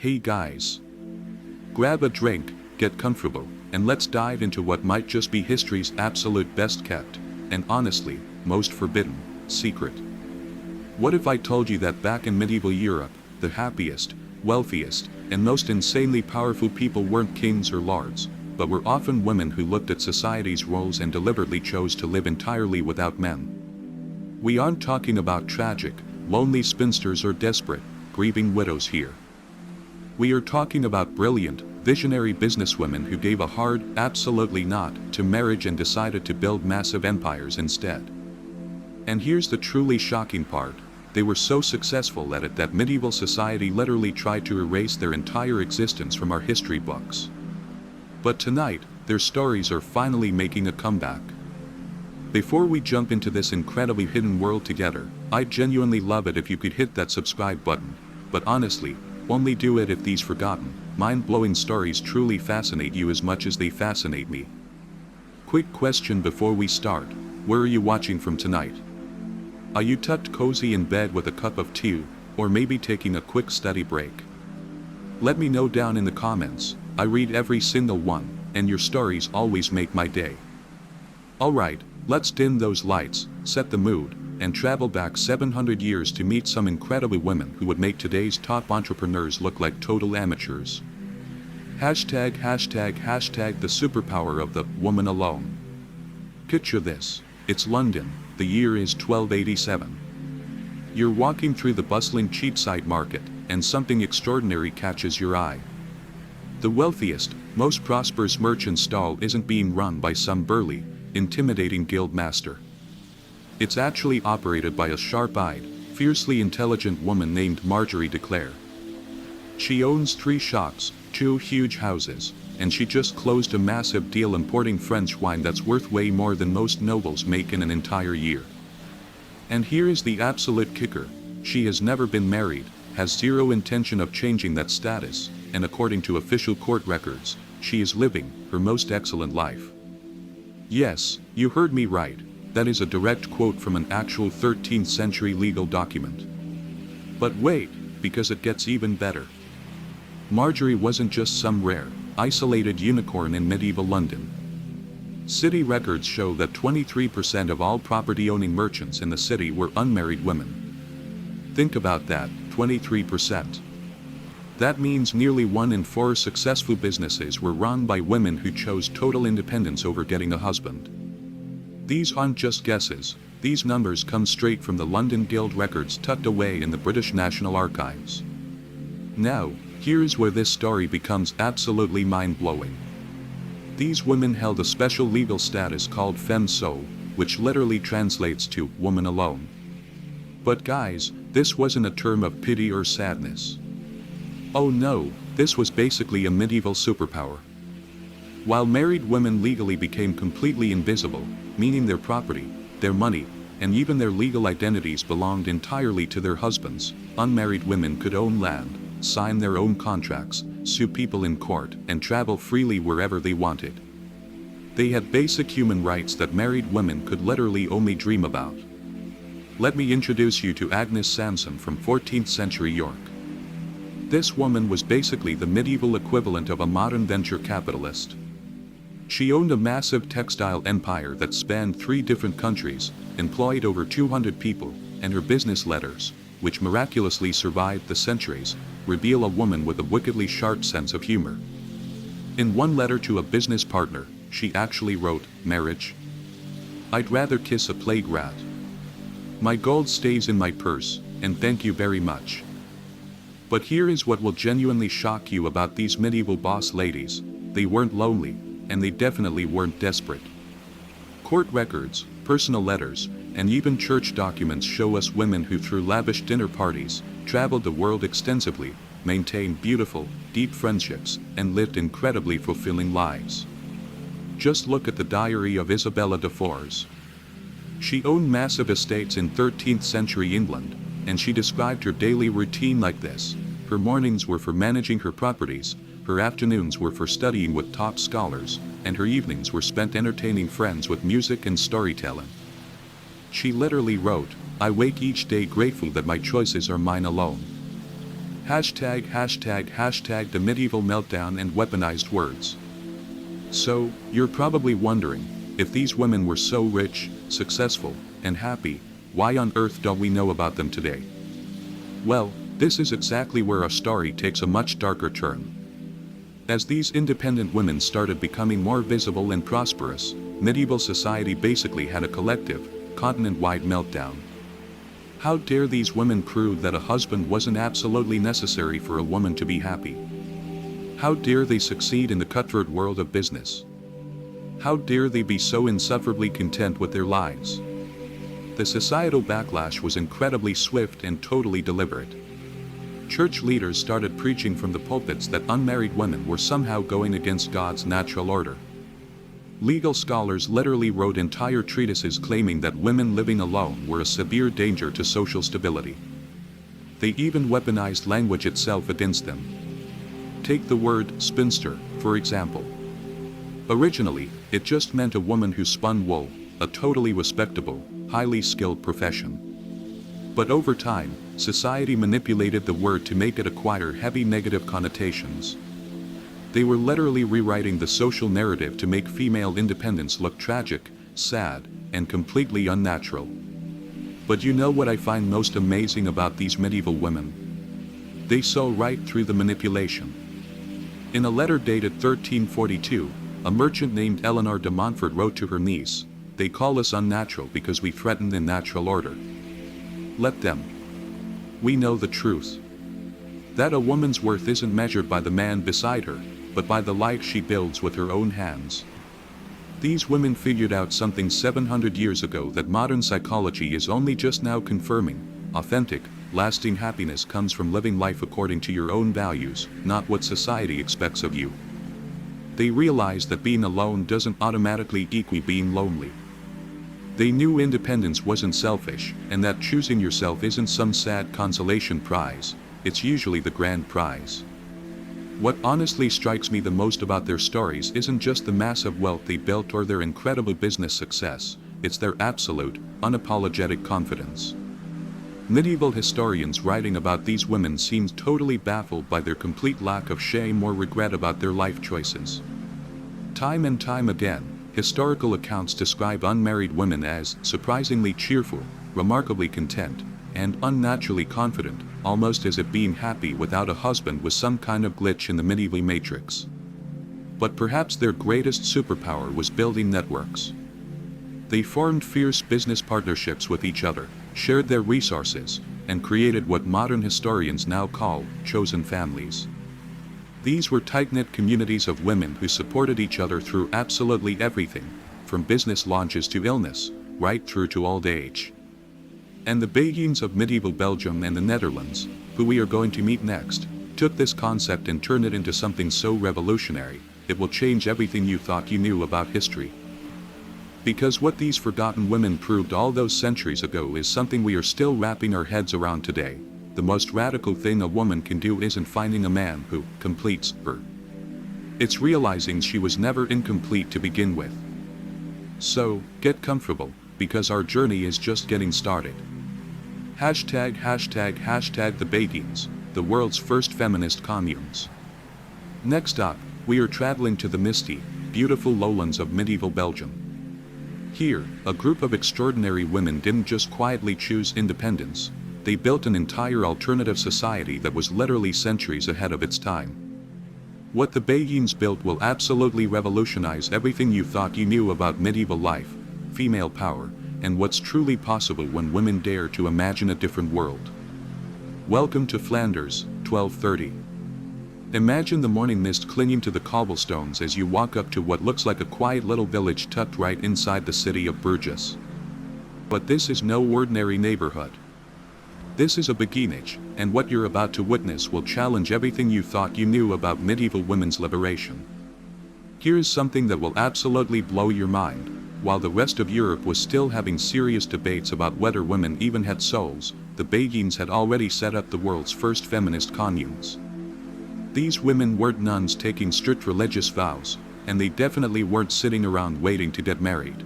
Hey guys. Grab a drink, get comfortable, and let's dive into what might just be history's absolute best kept, and honestly, most forbidden, secret. What if I told you that back in medieval Europe, the happiest, wealthiest, and most insanely powerful people weren't kings or lords, but were often women who looked at society's roles and deliberately chose to live entirely without men? We aren't talking about tragic, lonely spinsters or desperate, grieving widows here. We are talking about brilliant, visionary businesswomen who gave a hard, absolutely not, to marriage and decided to build massive empires instead. And here's the truly shocking part. They were so successful at it that medieval society literally tried to erase their entire existence from our history books. But tonight, their stories are finally making a comeback. Before we jump into this incredibly hidden world together, I'd genuinely love it if you could hit that subscribe button, but honestly, only do it if these forgotten, mind-blowing stories truly fascinate you as much as they fascinate me. Quick question before we start: where are you watching from tonight? Are you tucked cozy in bed with a cup of tea, or maybe taking a quick study break? Let me know down in the comments. I read every single one, and your stories always make my day. Alright, let's dim those lights, set the mood, and travel back 700 years to meet some incredible women who would make today's top entrepreneurs look like total amateurs. Hashtag the superpower of the woman alone. Picture this. It's London, the year is 1287. You're walking through the bustling Cheapside market, and something extraordinary catches your eye. The wealthiest, most prosperous merchant's stall isn't being run by some burly, intimidating guild master. It's actually operated by a sharp-eyed, fiercely intelligent woman named Marjorie de Clare. She owns 3 shops, 2 huge houses, and she just closed a massive deal importing French wine that's worth way more than most nobles make in an entire year. And here is the absolute kicker: she has never been married, has zero intention of changing that status, and according to official court records, she is living her most excellent life. Yes, you heard me right. That is a direct quote from an actual 13th century legal document. But wait, because it gets even better. Marjorie wasn't just some rare, isolated unicorn in medieval London. City records show that 23% of all property-owning merchants in the city were unmarried women. Think about that, 23%. That means nearly 1 in 4 successful businesses were run by women who chose total independence over getting a husband. These aren't just guesses, these numbers come straight from the London Guild records tucked away in the British National Archives. Now, here is where this story becomes absolutely mind-blowing. These women held a special legal status called femme sole, which literally translates to woman alone. But guys, this wasn't a term of pity or sadness. Oh no, this was basically a medieval superpower. While married women legally became completely invisible, meaning their property, their money, and even their legal identities belonged entirely to their husbands, unmarried women could own land, sign their own contracts, sue people in court, and travel freely wherever they wanted. They had basic human rights that married women could literally only dream about. Let me introduce you to Agnes Sampson from 14th century York. This woman was basically the medieval equivalent of a modern venture capitalist. She owned a massive textile empire that spanned 3 different countries, employed over 200 people, and her business letters, which miraculously survived the centuries, reveal a woman with a wickedly sharp sense of humor. In one letter to a business partner, she actually wrote, "Marriage? I'd rather kiss a plague rat. My gold stays in my purse, and thank you very much." But here is what will genuinely shock you about these medieval boss ladies: they weren't lonely, and they definitely weren't desperate. Court records, personal letters, and even church documents show us women who threw lavish dinner parties, traveled the world extensively, maintained beautiful, deep friendships, and lived incredibly fulfilling lives. Just look at the diary of Isabella de Forres. She owned massive estates in 13th century England, and she described her daily routine like this: her mornings were for managing her properties, her afternoons were for studying with top scholars, and her evenings were spent entertaining friends with music and storytelling. She literally wrote, "I wake each day grateful that my choices are mine alone." Hashtag the medieval meltdown and weaponized words. So, you're probably wondering, if these women were so rich, successful, and happy, why on earth don't we know about them today? Well, this is exactly where our story takes a much darker turn. As these independent women started becoming more visible and prosperous, medieval society basically had a collective, continent-wide meltdown. How dare these women prove that a husband wasn't absolutely necessary for a woman to be happy? How dare they succeed in the cutthroat world of business? How dare they be so insufferably content with their lives? The societal backlash was incredibly swift and totally deliberate. Church leaders started preaching from the pulpits that unmarried women were somehow going against God's natural order. Legal scholars literally wrote entire treatises claiming that women living alone were a severe danger to social stability. They even weaponized language itself against them. Take the word spinster, for example. Originally, it just meant a woman who spun wool, a totally respectable, highly skilled profession. But over time, society manipulated the word to make it acquire heavy negative connotations. They were literally rewriting the social narrative to make female independence look tragic, sad, and completely unnatural. But you know what I find most amazing about these medieval women? They saw right through the manipulation. In a letter dated 1342, a merchant named Eleanor de Montfort wrote to her niece, "They call us unnatural because we threaten the natural order. Let them. We know the truth. That a woman's worth isn't measured by the man beside her, but by the life she builds with her own hands." These women figured out something 700 years ago that modern psychology is only just now confirming: authentic, lasting happiness comes from living life according to your own values, not what society expects of you. They realized that being alone doesn't automatically equal being lonely. They knew independence wasn't selfish, and that choosing yourself isn't some sad consolation prize, it's usually the grand prize. What honestly strikes me the most about their stories isn't just the massive wealth they built or their incredible business success, it's their absolute, unapologetic confidence. Medieval historians writing about these women seem totally baffled by their complete lack of shame or regret about their life choices. Time and time again, historical accounts describe unmarried women as surprisingly cheerful, remarkably content, and unnaturally confident, almost as if being happy without a husband was some kind of glitch in the medieval matrix. But perhaps their greatest superpower was building networks. They formed fierce business partnerships with each other, shared their resources, and created what modern historians now call chosen families. These were tight-knit communities of women who supported each other through absolutely everything, from business launches to illness, right through to old age. And the Beguines of medieval Belgium and the Netherlands, who we are going to meet next, took this concept and turned it into something so revolutionary, it will change everything you thought you knew about history. Because what these forgotten women proved all those centuries ago is something we are still wrapping our heads around today: the most radical thing a woman can do isn't finding a man who completes her. It's realizing she was never incomplete to begin with. So, get comfortable, because our journey is just getting started. Hashtag the Beguines, the world's first feminist communes. Next up, we are traveling to the misty, beautiful lowlands of medieval Belgium. Here, a group of extraordinary women didn't just quietly choose independence, they built an entire alternative society that was literally centuries ahead of its time. What the Beguines built will absolutely revolutionize everything you thought you knew about medieval life, female power, and what's truly possible when women dare to imagine a different world. Welcome to Flanders, 1230. Imagine the morning mist clinging to the cobblestones as you walk up to what looks like a quiet little village tucked right inside the city of Bruges. But this is no ordinary neighborhood. This is a beguinage, and what you're about to witness will challenge everything you thought you knew about medieval women's liberation. Here's something that will absolutely blow your mind. While the rest of Europe was still having serious debates about whether women even had souls, the Beguines had already set up the world's first feminist communes. These women weren't nuns taking strict religious vows, and they definitely weren't sitting around waiting to get married.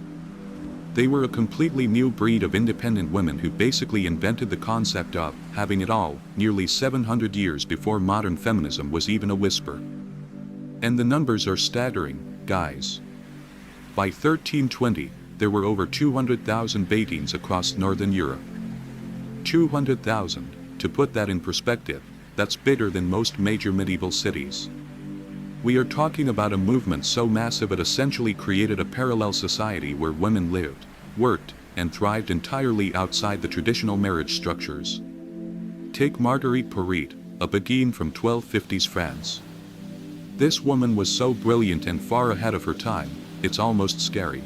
They were a completely new breed of independent women who basically invented the concept of having it all, nearly 700 years before modern feminism was even a whisper. And the numbers are staggering, guys. By 1320, there were over 200,000 Beguines across Northern Europe. 200,000, to put that in perspective, that's bigger than most major medieval cities. We are talking about a movement so massive it essentially created a parallel society where women lived, worked, and thrived entirely outside the traditional marriage structures. Take Marguerite Porete, a Beguine from 1250s France. This woman was so brilliant and far ahead of her time, it's almost scary.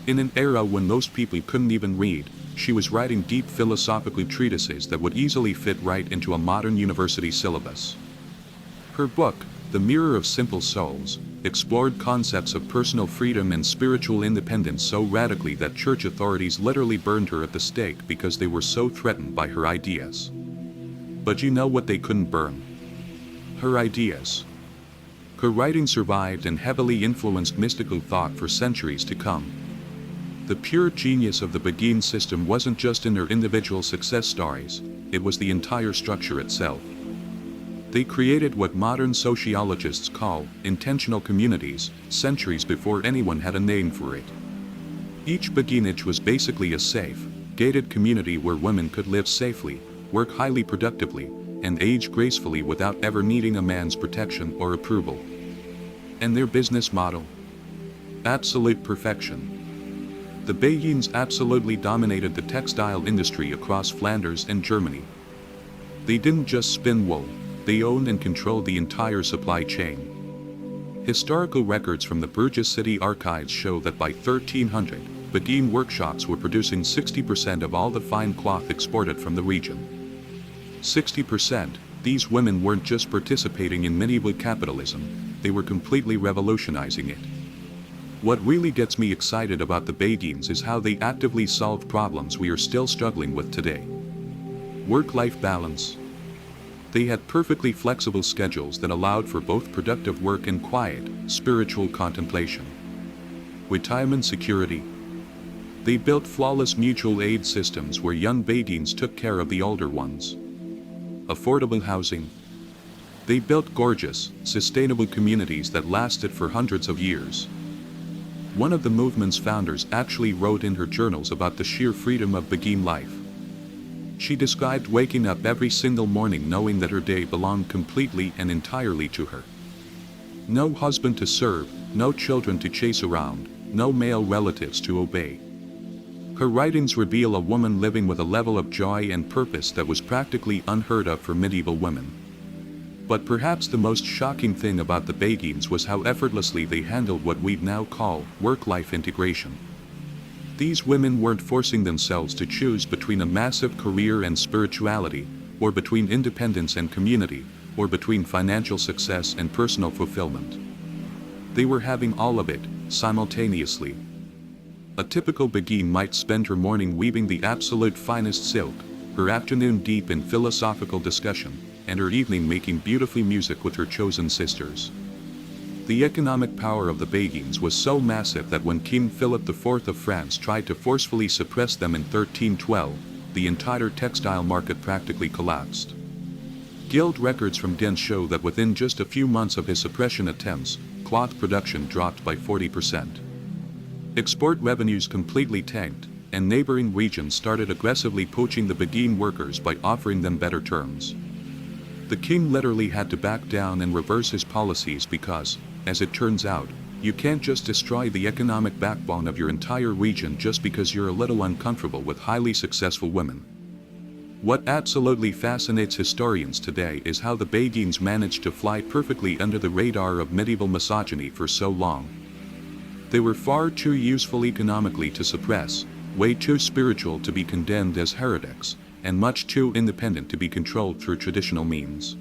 In an era when most people couldn't even read, she was writing deep philosophical treatises that would easily fit right into a modern university syllabus. Her book, The Mirror of Simple Souls, explored concepts of personal freedom and spiritual independence so radically that church authorities literally burned her at the stake because they were so threatened by her ideas. But you know what they couldn't burn? Her ideas. Her writing survived and heavily influenced mystical thought for centuries to come. The pure genius of the Beguine system wasn't just in their individual success stories, it was the entire structure itself. They created what modern sociologists call intentional communities, centuries before anyone had a name for it. Each Beguinage was basically a safe, gated community where women could live safely, work highly productively, and age gracefully without ever needing a man's protection or approval. And their business model? Absolute perfection. The Beguines absolutely dominated the textile industry across Flanders and Germany. They didn't just spin wool, they owned and controlled the entire supply chain. Historical records from the Bruges city archives show that by 1300, Beguine workshops were producing 60% of all the fine cloth exported from the region. 60%, these women weren't just participating in medieval capitalism, they were completely revolutionizing it. What really gets me excited about the Beguines is how they actively solve problems we are still struggling with today. Work-life balance. They had perfectly flexible schedules that allowed for both productive work and quiet, spiritual contemplation. Retirement security. They built flawless mutual aid systems where young Beguines took care of the older ones. Affordable housing. They built gorgeous, sustainable communities that lasted for hundreds of years. One of the movement's founders actually wrote in her journals about the sheer freedom of Beguine life. She described waking up every single morning knowing that her day belonged completely and entirely to her. No husband to serve, no children to chase around, no male relatives to obey. Her writings reveal a woman living with a level of joy and purpose that was practically unheard of for medieval women. But perhaps the most shocking thing about the Beguines was how effortlessly they handled what we'd now call work-life integration. These women weren't forcing themselves to choose between a massive career and spirituality, or between independence and community, or between financial success and personal fulfillment. They were having all of it, simultaneously. A typical Beguine might spend her morning weaving the absolute finest silk, her afternoon deep in philosophical discussion, and her evening making beautiful music with her chosen sisters. The economic power of the Beguines was so massive that when King Philip IV of France tried to forcefully suppress them in 1312, the entire textile market practically collapsed. Guild records from Ghent show that within just a few months of his suppression attempts, cloth production dropped by 40%. Export revenues completely tanked, and neighboring regions started aggressively poaching the Beguine workers by offering them better terms. The king literally had to back down and reverse his policies because, as it turns out, you can't just destroy the economic backbone of your entire region just because you're a little uncomfortable with highly successful women. What absolutely fascinates historians today is how the Beguines managed to fly perfectly under the radar of medieval misogyny for so long. They were far too useful economically to suppress, way too spiritual to be condemned as heretics, and much too independent to be controlled through traditional means.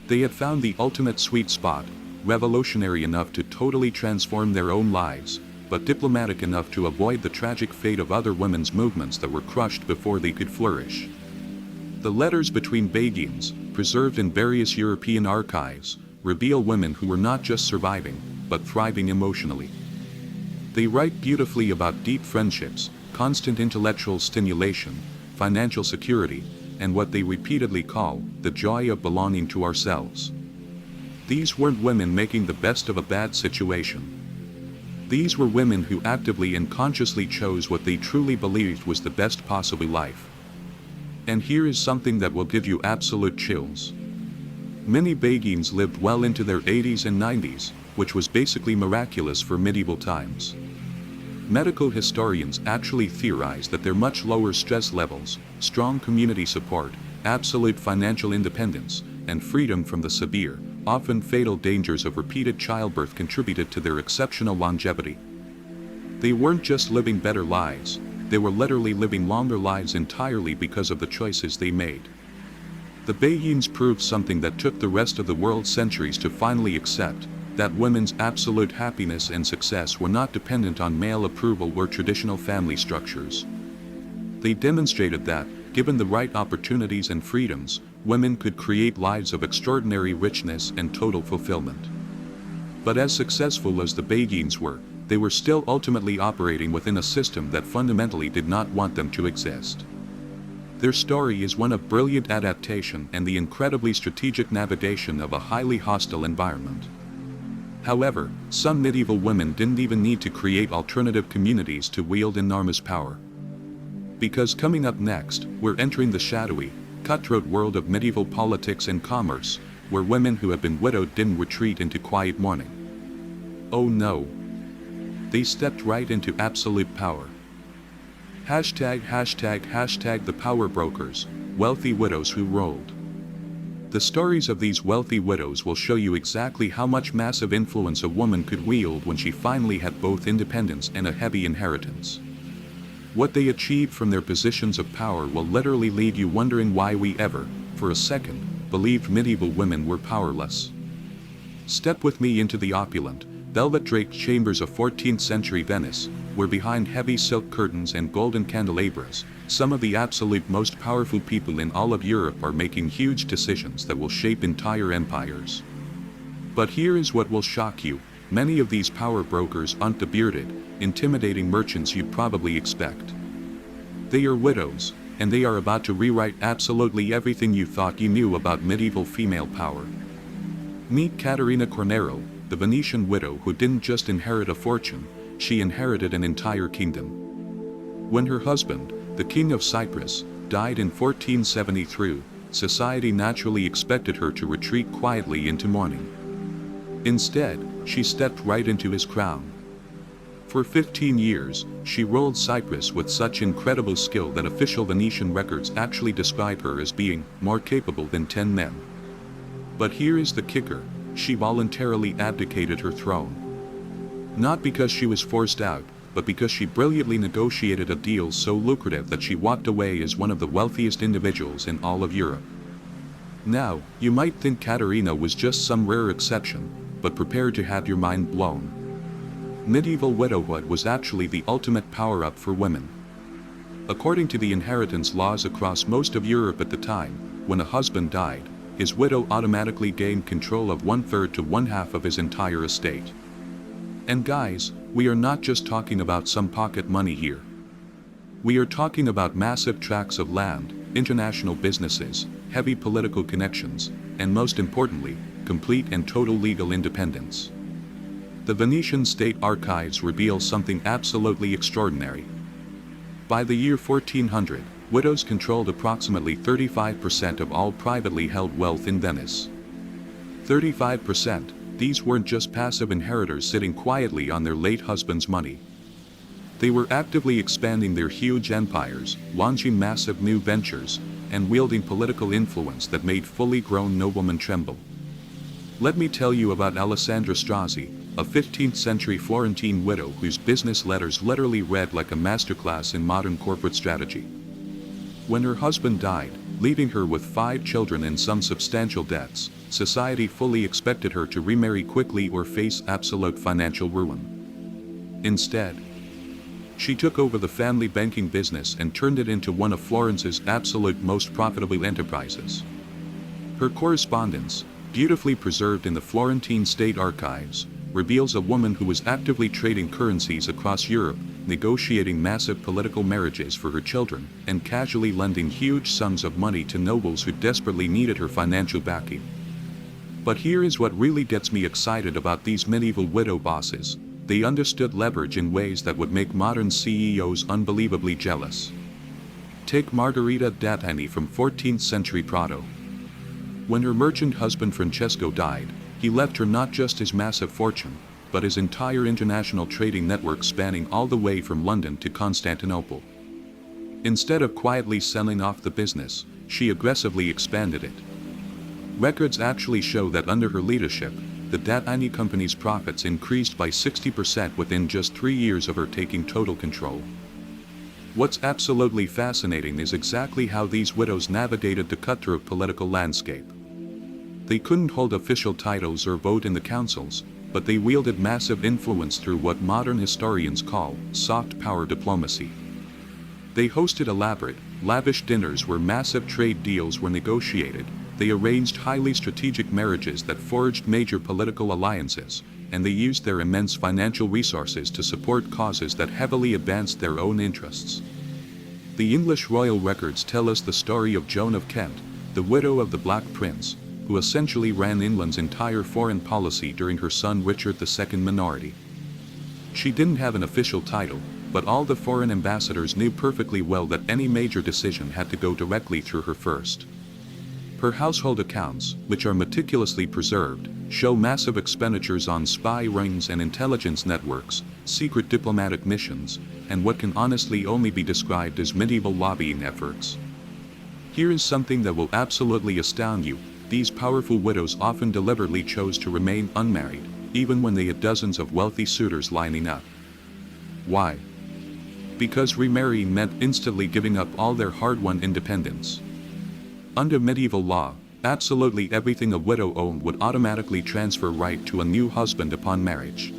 They had found the ultimate sweet spot, revolutionary enough to totally transform their own lives, but diplomatic enough to avoid the tragic fate of other women's movements that were crushed before they could flourish. The letters between Beguines, preserved in various European archives, reveal women who were not just surviving, but thriving emotionally. They write beautifully about deep friendships, constant intellectual stimulation, financial security, and what they repeatedly call the joy of belonging to ourselves. These weren't women making the best of a bad situation. These were women who actively and consciously chose what they truly believed was the best possible life. And here is something that will give you absolute chills. Many Beguines lived well into their 80s and 90s, which was basically miraculous for medieval times. Medical historians actually theorize that their much lower stress levels, strong community support, absolute financial independence, and freedom from the severe, often fatal dangers of repeated childbirth contributed to their exceptional longevity. They weren't just living better lives, they were literally living longer lives entirely because of the choices they made. The Beguines proved something that took the rest of the world centuries to finally accept, that women's absolute happiness and success were not dependent on male approval or traditional family structures. They demonstrated that, given the right opportunities and freedoms, women could create lives of extraordinary richness and total fulfillment. But as successful as the Beguines were, they were still ultimately operating within a system that fundamentally did not want them to exist. Their story is one of brilliant adaptation and the incredibly strategic navigation of a highly hostile environment. However, some medieval women didn't even need to create alternative communities to wield enormous power. Because coming up next, we're entering the shadowy, cutthroat world of medieval politics and commerce, where women who have been widowed didn't retreat into quiet mourning. Oh no. They stepped right into absolute power. ### the power brokers, wealthy widows who ruled. The stories of these wealthy widows will show you exactly how much massive influence a woman could wield when she finally had both independence and a heavy inheritance. What they achieved from their positions of power will literally leave you wondering why we ever, for a second, believed medieval women were powerless. Step with me into the opulent, velvet-draped chambers of 14th century Venice, where behind heavy silk curtains and golden candelabras, some of the absolute most powerful people in all of Europe are making huge decisions that will shape entire empires. But here is what will shock you: many of these power brokers aren't the bearded, intimidating merchants you'd probably expect. They are widows, and they are about to rewrite absolutely everything you thought you knew about medieval female power. Meet Caterina Cornaro, the Venetian widow who didn't just inherit a fortune, she inherited an entire kingdom. When her husband, the King of Cyprus, died in 1473, society naturally expected her to retreat quietly into mourning. Instead, she stepped right into his crown. For 15 years, she ruled Cyprus with such incredible skill that official Venetian records actually describe her as being more capable than 10 men. But here is the kicker: she voluntarily abdicated her throne. Not because she was forced out, but because she brilliantly negotiated a deal so lucrative that she walked away as one of the wealthiest individuals in all of Europe. Now, you might think Caterina was just some rare exception, but prepare to have your mind blown. Medieval widowhood was actually the ultimate power-up for women. According to the inheritance laws across most of Europe at the time, when a husband died, his widow automatically gained control of 1/3 to 1/2 of his entire estate. And guys, we are not just talking about some pocket money here. We are talking about massive tracts of land, international businesses, heavy political connections, and most importantly, complete and total legal independence. The Venetian state archives reveal something absolutely extraordinary. By the year 1400, widows controlled approximately 35% of all privately held wealth in Venice. 35%. These weren't just passive inheritors sitting quietly on their late husband's money. They were actively expanding their huge empires, launching massive new ventures, and wielding political influence that made fully grown noblemen tremble. Let me tell you about Alessandra Strozzi, a 15th century Florentine widow whose business letters literally read like a masterclass in modern corporate strategy. When her husband died, leaving her with 5 children and some substantial debts, society fully expected her to remarry quickly or face absolute financial ruin. Instead, she took over the family banking business and turned it into one of Florence's absolute most profitable enterprises. Her correspondence, beautifully preserved in the Florentine state archives, reveals a woman who was actively trading currencies across Europe, negotiating massive political marriages for her children, and casually lending huge sums of money to nobles who desperately needed her financial backing. But here is what really gets me excited about these medieval widow bosses. They understood leverage in ways that would make modern CEOs unbelievably jealous. Take Margherita d'Attani from 14th century Prato. When her merchant husband Francesco died, he left her not just his massive fortune, but his entire international trading network spanning all the way from London to Constantinople. Instead of quietly selling off the business, she aggressively expanded it. Records actually show that under her leadership, the d'Attani company's profits increased by 60% within just 3 years of her taking total control. What's absolutely fascinating is exactly how these widows navigated the cutthroat political landscape. They couldn't hold official titles or vote in the councils, but they wielded massive influence through what modern historians call soft power diplomacy. They hosted elaborate, lavish dinners where massive trade deals were negotiated. They arranged highly strategic marriages that forged major political alliances, and they used their immense financial resources to support causes that heavily advanced their own interests. The English royal records tell us the story of Joan of Kent, the widow of the Black Prince, who essentially ran England's entire foreign policy during her son Richard II's minority. She didn't have an official title, but all the foreign ambassadors knew perfectly well that any major decision had to go directly through her first. Her household accounts, which are meticulously preserved, show massive expenditures on spy rings and intelligence networks, secret diplomatic missions, and what can honestly only be described as medieval lobbying efforts. Here is something that will absolutely astound you. These powerful widows often deliberately chose to remain unmarried, even when they had dozens of wealthy suitors lining up. Why? Because remarrying meant instantly giving up all their hard-won independence. Under medieval law, absolutely everything a widow owned would automatically transfer right to a new husband upon marriage.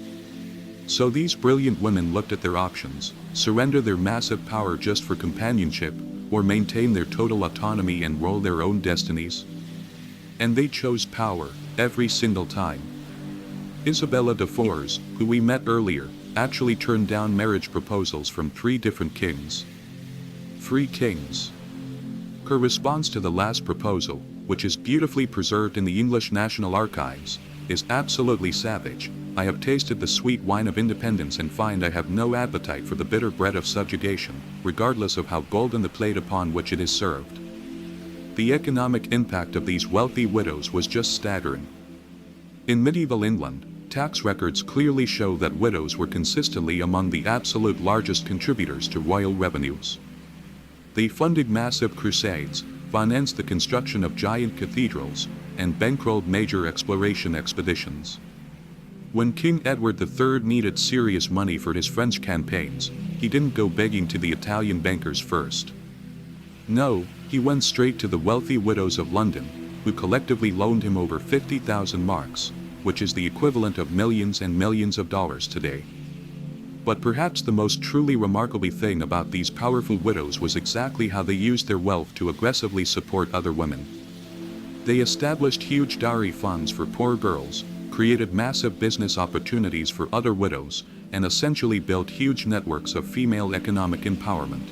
So these brilliant women looked at their options: surrender their massive power just for companionship, or maintain their total autonomy and roll their own destinies. And they chose power, every single time. Isabella de Forres, who we met earlier, actually turned down marriage proposals from 3 different kings. 3 kings. Her response to the last proposal, which is beautifully preserved in the English National Archives, is absolutely savage. I have tasted the sweet wine of independence and find I have no appetite for the bitter bread of subjugation, regardless of how golden the plate upon which it is served. The economic impact of these wealthy widows was just staggering. In medieval England, tax records clearly show that widows were consistently among the absolute largest contributors to royal revenues. They funded massive crusades, financed the construction of giant cathedrals, and bankrolled major exploration expeditions. When King Edward III needed serious money for his French campaigns, he didn't go begging to the Italian bankers first. No, he went straight to the wealthy widows of London, who collectively loaned him over 50,000 marks, which is the equivalent of millions and millions of dollars today. But perhaps the most truly remarkable thing about these powerful widows was exactly how they used their wealth to aggressively support other women. They established huge dowry funds for poor girls, created massive business opportunities for other widows, and essentially built huge networks of female economic empowerment.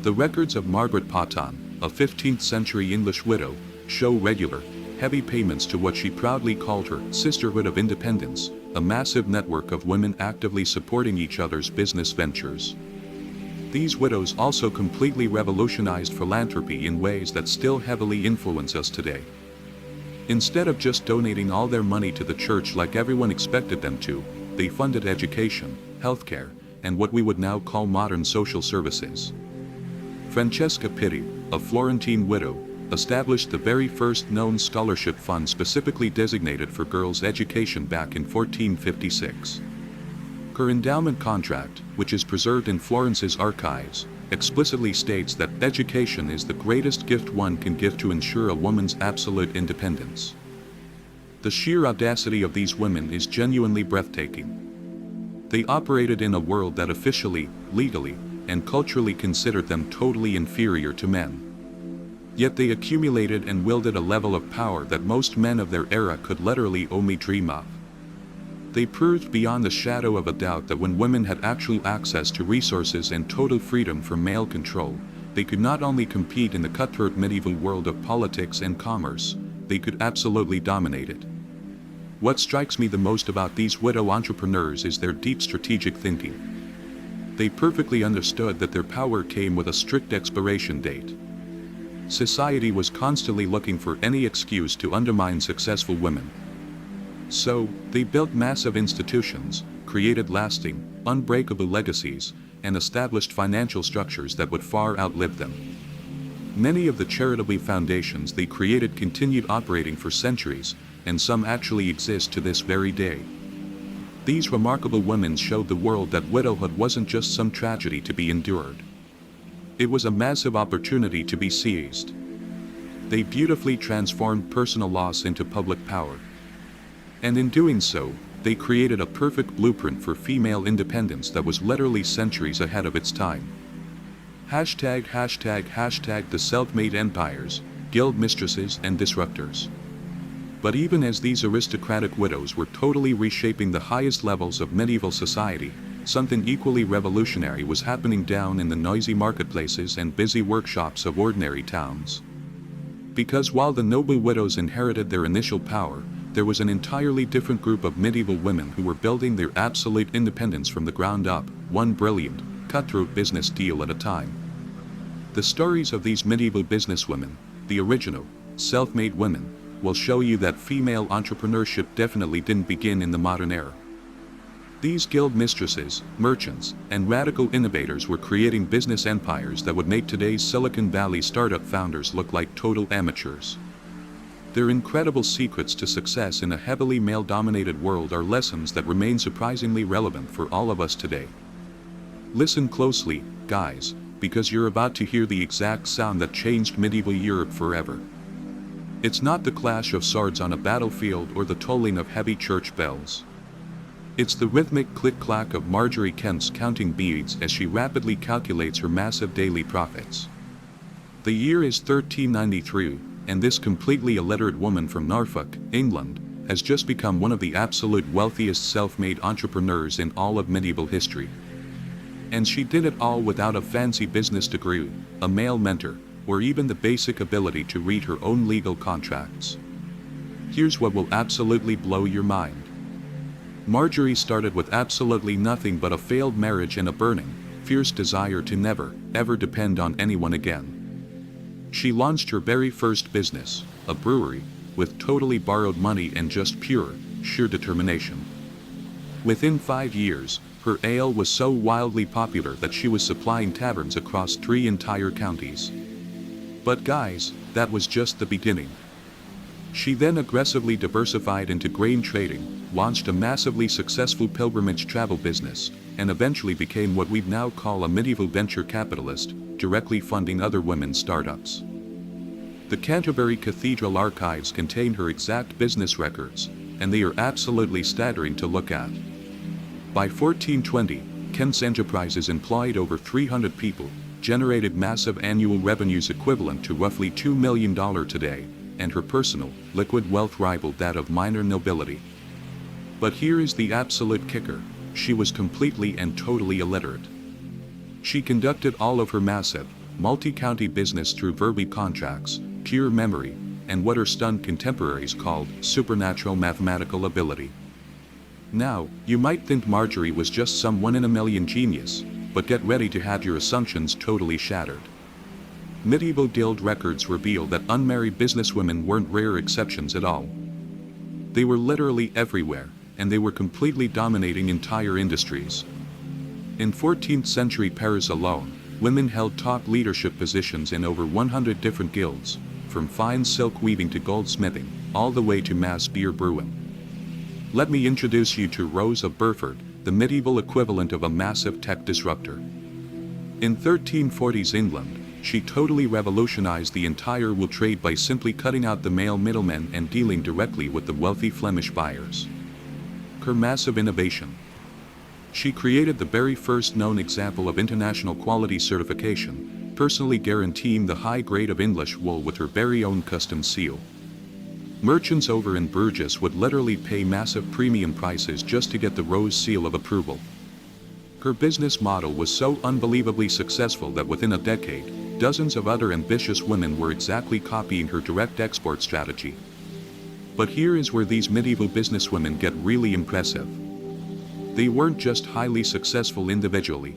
The records of Margaret Potton, a 15th century English widow, show regular, heavy payments to what she proudly called her Sisterhood of Independence, a massive network of women actively supporting each other's business ventures. These widows also completely revolutionized philanthropy in ways that still heavily influence us today. Instead of just donating all their money to the church like everyone expected them to, they funded education, healthcare, and what we would now call modern social services. Francesca Pitti, a Florentine widow, established the very first known scholarship fund specifically designated for girls' education back in 1456. Her endowment contract, which is preserved in Florence's archives, explicitly states that education is the greatest gift one can give to ensure a woman's absolute independence. The sheer audacity of these women is genuinely breathtaking. They operated in a world that officially, legally, and culturally considered them totally inferior to men. Yet they accumulated and wielded a level of power that most men of their era could literally only dream of. They proved beyond the shadow of a doubt that when women had actual access to resources and total freedom from male control, they could not only compete in the cutthroat medieval world of politics and commerce, they could absolutely dominate it. What strikes me the most about these widow entrepreneurs is their deep strategic thinking. They perfectly understood that their power came with a strict expiration date. Society was constantly looking for any excuse to undermine successful women. So, they built massive institutions, created lasting, unbreakable legacies, and established financial structures that would far outlive them. Many of the charitable foundations they created continued operating for centuries, and some actually exist to this very day. These remarkable women showed the world that widowhood wasn't just some tragedy to be endured. It was a massive opportunity to be seized. They beautifully transformed personal loss into public power. And in doing so, they created a perfect blueprint for female independence that was literally centuries ahead of its time. Hashtag the self-made empires, guild mistresses and disruptors. But even as these aristocratic widows were totally reshaping the highest levels of medieval society, something equally revolutionary was happening down in the noisy marketplaces and busy workshops of ordinary towns. Because while the noble widows inherited their initial power, there was an entirely different group of medieval women who were building their absolute independence from the ground up, one brilliant, cutthroat business deal at a time. The stories of these medieval businesswomen, the original, self-made women, will show you that female entrepreneurship definitely didn't begin in the modern era. These guild mistresses, merchants, and radical innovators were creating business empires that would make today's Silicon Valley startup founders look like total amateurs. Their incredible secrets to success in a heavily male-dominated world are lessons that remain surprisingly relevant for all of us today. Listen closely, guys, because you're about to hear the exact sound that changed medieval Europe forever. It's not the clash of swords on a battlefield or the tolling of heavy church bells. It's the rhythmic click-clack of Marjorie Kent's counting beads as she rapidly calculates her massive daily profits. The year is 1393, and this completely illiterate woman from Norfolk, England, has just become one of the absolute wealthiest self-made entrepreneurs in all of medieval history. And she did it all without a fancy business degree, a male mentor, or even the basic ability to read her own legal contracts. Here's what will absolutely blow your mind. Marjorie started with absolutely nothing but a failed marriage and a burning, fierce desire to never, ever depend on anyone again. She launched her very first business, a brewery, with totally borrowed money and just pure, sheer determination. Within 5 years, her ale was so wildly popular that she was supplying taverns across 3 entire counties. But guys, that was just the beginning. She then aggressively diversified into grain trading, launched a massively successful pilgrimage travel business, and eventually became what we'd now call a medieval venture capitalist, directly funding other women's startups. The Canterbury Cathedral archives contain her exact business records, and they are absolutely staggering to look at. By 1420, Kent's enterprises employed over 300 people, generated massive annual revenues equivalent to roughly $2 million today, and her personal, liquid wealth rivaled that of minor nobility. But here is the absolute kicker: she was completely and totally illiterate. She conducted all of her massive, multi-county business through verbal contracts, pure memory, and what her stunned contemporaries called supernatural mathematical ability. Now, you might think Marjorie was just some one-in-a-million genius, but get ready to have your assumptions totally shattered. Medieval guild records reveal that unmarried businesswomen weren't rare exceptions at all. They were literally everywhere, and they were completely dominating entire industries. In 14th century Paris alone, women held top leadership positions in over 100 different guilds, from fine silk weaving to goldsmithing, all the way to mass beer brewing. Let me introduce you to Rose of Burford, the medieval equivalent of a massive tech disruptor. In 1340s England, she totally revolutionized the entire wool trade by simply cutting out the male middlemen and dealing directly with the wealthy Flemish buyers. Her massive innovation. She created the very first known example of international quality certification, personally guaranteeing the high grade of English wool with her very own custom seal. Merchants over in Bruges would literally pay massive premium prices just to get the rose seal of approval. Her business model was so unbelievably successful that within a decade, dozens of other ambitious women were exactly copying her direct export strategy. But here is where these medieval businesswomen get really impressive. They weren't just highly successful individually.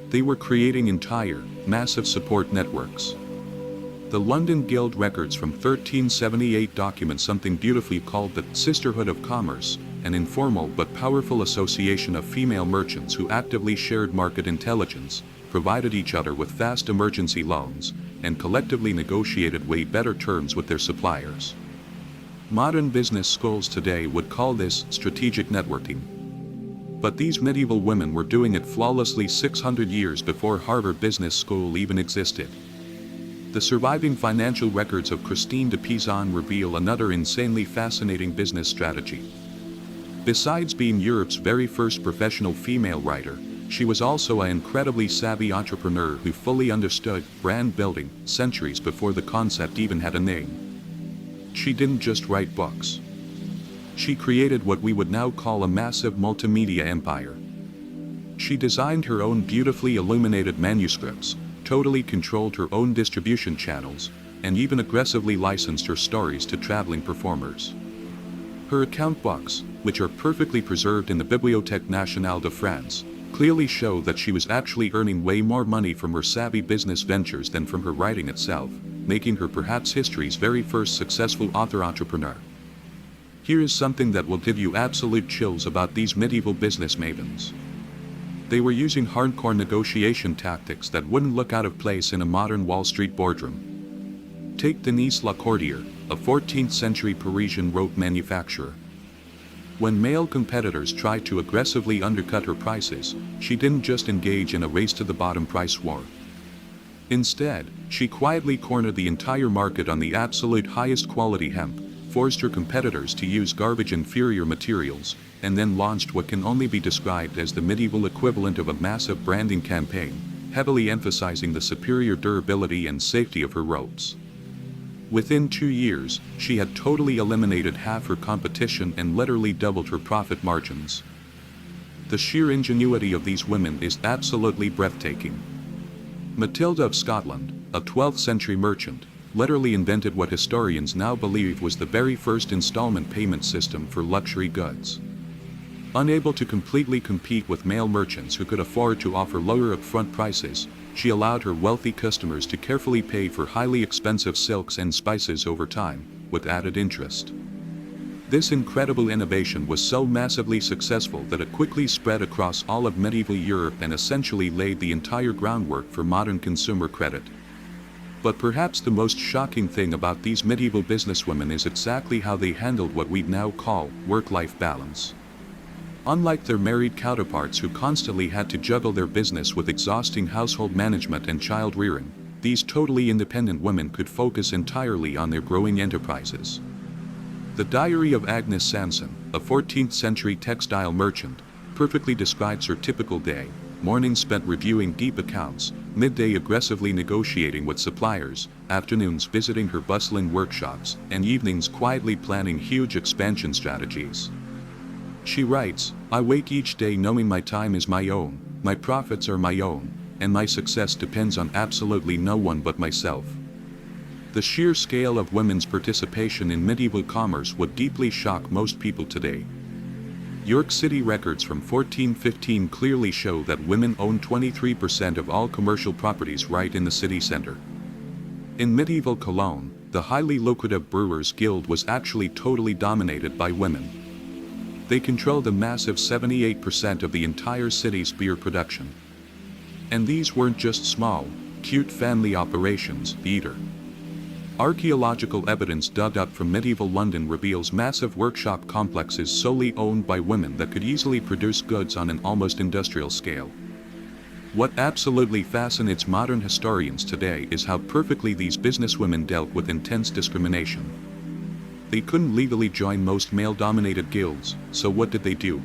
They were creating entire, massive support networks. The London Guild records from 1378 document something beautifully called the Sisterhood of Commerce, an informal but powerful association of female merchants who actively shared market intelligence, provided each other with fast emergency loans, and collectively negotiated way better terms with their suppliers. Modern business schools today would call this strategic networking. But these medieval women were doing it flawlessly 600 years before Harvard Business School even existed. The surviving financial records of Christine de Pizan reveal another insanely fascinating business strategy. Besides being Europe's very first professional female writer, she was also an incredibly savvy entrepreneur who fully understood brand building centuries before the concept even had a name. She didn't just write books. She created what we would now call a massive multimedia empire. She designed her own beautifully illuminated manuscripts, totally controlled her own distribution channels, and even aggressively licensed her stories to traveling performers. Her account books, which are perfectly preserved in the Bibliothèque Nationale de France, clearly show that she was actually earning way more money from her savvy business ventures than from her writing itself, making her perhaps history's very first successful author-entrepreneur. Here is something that will give you absolute chills about these medieval business mavens. They were using hardcore negotiation tactics that wouldn't look out of place in a modern Wall Street boardroom. Take Denise Lacordaire, a 14th century Parisian rope manufacturer. When male competitors tried to aggressively undercut her prices, she didn't just engage in a race-to-the-bottom price war. Instead, she quietly cornered the entire market on the absolute highest quality hemp, forced her competitors to use garbage-inferior materials, and then launched what can only be described as the medieval equivalent of a massive branding campaign, heavily emphasizing the superior durability and safety of her ropes. Within 2 years, she had totally eliminated half her competition and literally doubled her profit margins. The sheer ingenuity of these women is absolutely breathtaking. Matilda of Scotland, a 12th century merchant, literally invented what historians now believe was the very first installment payment system for luxury goods. Unable to completely compete with male merchants who could afford to offer lower upfront prices, she allowed her wealthy customers to carefully pay for highly expensive silks and spices over time, with added interest. This incredible innovation was so massively successful that it quickly spread across all of medieval Europe and essentially laid the entire groundwork for modern consumer credit. But perhaps the most shocking thing about these medieval businesswomen is exactly how they handled what we'd now call work-life balance. Unlike their married counterparts who constantly had to juggle their business with exhausting household management and child rearing, these totally independent women could focus entirely on their growing enterprises. The Diary of Agnes Sanson, a 14th century textile merchant, perfectly describes her typical day: mornings spent reviewing deep accounts, midday aggressively negotiating with suppliers, afternoons visiting her bustling workshops, and evenings quietly planning huge expansion strategies. She writes, "I wake each day knowing my time is my own, my profits are my own, and my success depends on absolutely no one but myself." The sheer scale of women's participation in medieval commerce would deeply shock most people today. York City records from 1415 clearly show that women own 23% of all commercial properties right in the city center. In medieval Cologne, the highly lucrative Brewers Guild was actually totally dominated by women. They controlled a massive 78% of the entire city's beer production. And these weren't just small, cute family operations, either. Archaeological evidence dug up from medieval London reveals massive workshop complexes solely owned by women that could easily produce goods on an almost industrial scale. What absolutely fascinates modern historians today is how perfectly these businesswomen dealt with intense discrimination. They couldn't legally join most male-dominated guilds, so what did they do?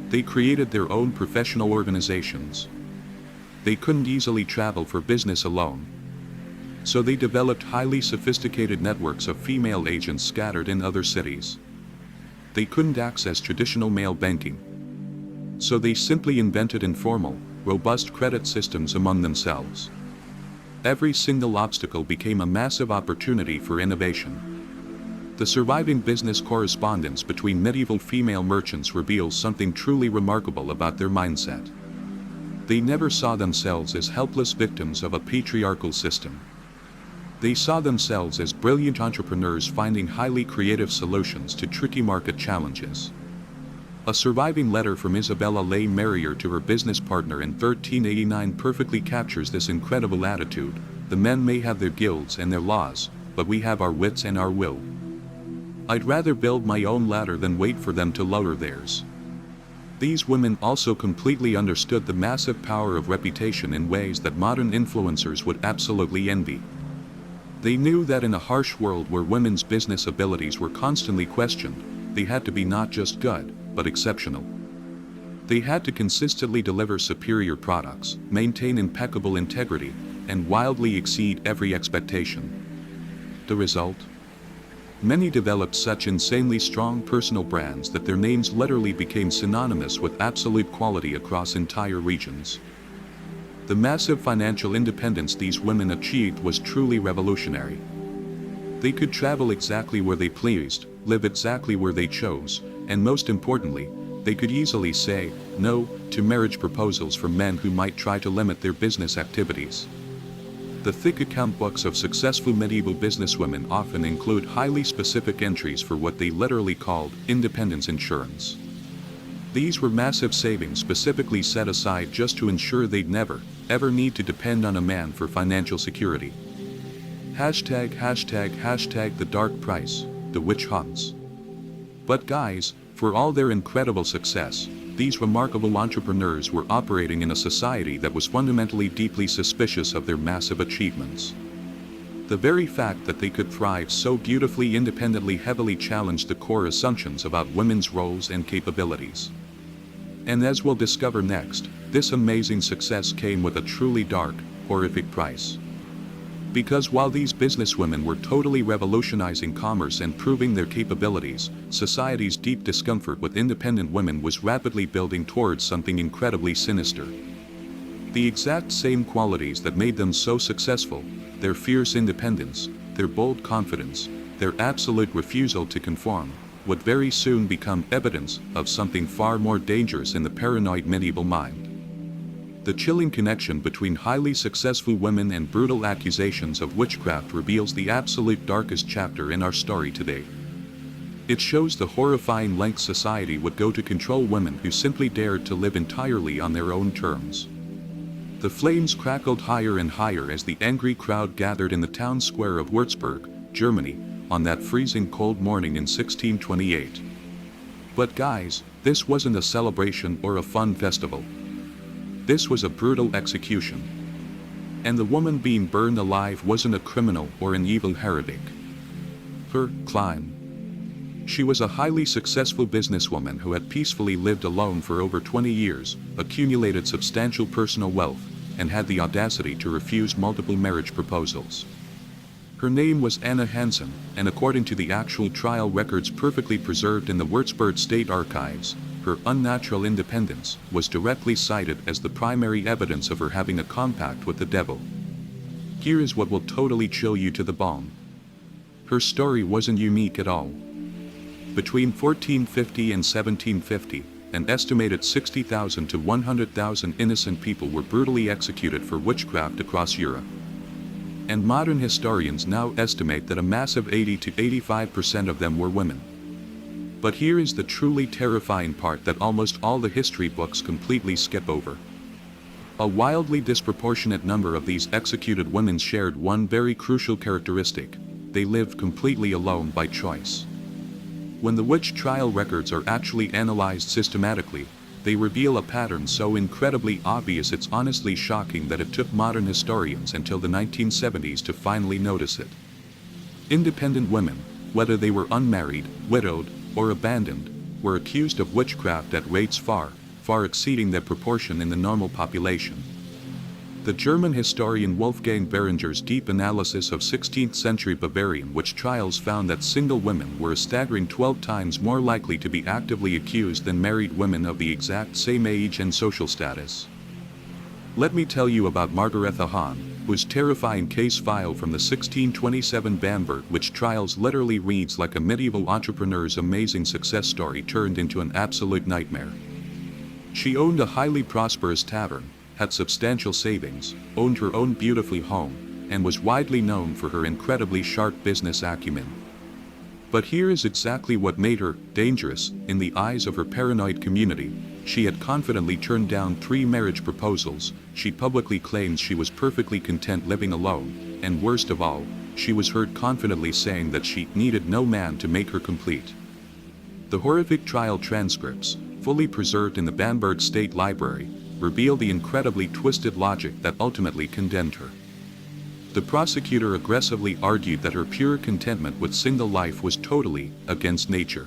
They created their own professional organizations. They couldn't easily travel for business alone. So they developed highly sophisticated networks of female agents scattered in other cities. They couldn't access traditional male banking. So they simply invented informal, robust credit systems among themselves. Every single obstacle became a massive opportunity for innovation. The surviving business correspondence between medieval female merchants reveals something truly remarkable about their mindset. They never saw themselves as helpless victims of a patriarchal system. They saw themselves as brilliant entrepreneurs finding highly creative solutions to tricky market challenges. A surviving letter from Isabella Le Merrier to her business partner in 1389 perfectly captures this incredible attitude. The men may have their guilds and their laws, but we have our wits and our will. I'd rather build my own ladder than wait for them to lower theirs. These women also completely understood the massive power of reputation in ways that modern influencers would absolutely envy. They knew that in a harsh world where women's business abilities were constantly questioned, they had to be not just good, but exceptional. They had to consistently deliver superior products, maintain impeccable integrity, and wildly exceed every expectation. The result? Many developed such insanely strong personal brands that their names literally became synonymous with absolute quality across entire regions. The massive financial independence these women achieved was truly revolutionary. They could travel exactly where they pleased, live exactly where they chose, and most importantly, they could easily say no to marriage proposals from men who might try to limit their business activities. The thick account books of successful medieval businesswomen often include highly specific entries for what they literally called independence insurance. These were massive savings specifically set aside just to ensure they'd never, ever need to depend on a man for financial security. #### the dark price, the witch hunts. But guys, for all their incredible success, these remarkable entrepreneurs were operating in a society that was fundamentally deeply suspicious of their massive achievements. The very fact that they could thrive so beautifully independently heavily challenged the core assumptions about women's roles and capabilities. And as we'll discover next, this amazing success came with a truly dark, horrific price. Because while these businesswomen were totally revolutionizing commerce and proving their capabilities, society's deep discomfort with independent women was rapidly building towards something incredibly sinister. The exact same qualities that made them so successful, their fierce independence, their bold confidence, their absolute refusal to conform, would very soon become evidence of something far more dangerous in the paranoid medieval mind. The chilling connection between highly successful women and brutal accusations of witchcraft reveals the absolute darkest chapter in our story today. It shows the horrifying lengths society would go to control women who simply dared to live entirely on their own terms. The flames crackled higher and higher as the angry crowd gathered in the town square of Würzburg, Germany, on that freezing cold morning in 1628. But guys, this wasn't a celebration or a fun festival. This was a brutal execution. And the woman being burned alive wasn't a criminal or an evil heretic. Her Klein. She was a highly successful businesswoman who had peacefully lived alone for over 20 years, accumulated substantial personal wealth, and had the audacity to refuse multiple marriage proposals. Her name was Anna Hansen, and according to the actual trial records perfectly preserved in the Würzburg State Archives, her unnatural independence was directly cited as the primary evidence of her having a compact with the devil. Here is what will totally chill you to the bone. Her story wasn't unique at all. Between 1450 and 1750, an estimated 60,000 to 100,000 innocent people were brutally executed for witchcraft across Europe. And modern historians now estimate that a massive 80 to 85% of them were women. But here is the truly terrifying part that almost all the history books completely skip over. A wildly disproportionate number of these executed women shared one very crucial characteristic: they lived completely alone by choice. When the witch trial records are actually analyzed systematically, they reveal a pattern so incredibly obvious it's honestly shocking that it took modern historians until the 1970s to finally notice it. Independent women, whether they were unmarried, widowed, or abandoned, were accused of witchcraft at rates far, far exceeding their proportion in the normal population. The German historian Wolfgang Behringer's deep analysis of 16th century Bavarian witch trials found that single women were a staggering 12 times more likely to be actively accused than married women of the exact same age and social status. Let me tell you about Margaretha Hahn, whose terrifying case file from the 1627 Bamberg witch trials literally reads like a medieval entrepreneur's amazing success story turned into an absolute nightmare. She owned a highly prosperous tavern, had substantial savings, owned her own beautiful home, and was widely known for her incredibly sharp business acumen. But here is exactly what made her dangerous in the eyes of her paranoid community. She had confidently turned down 3 marriage proposals, she publicly claimed she was perfectly content living alone, and worst of all, she was heard confidently saying that she needed no man to make her complete. The horrific trial transcripts, fully preserved in the Bamberg State Library, reveal the incredibly twisted logic that ultimately condemned her. The prosecutor aggressively argued that her pure contentment with single life was totally against nature.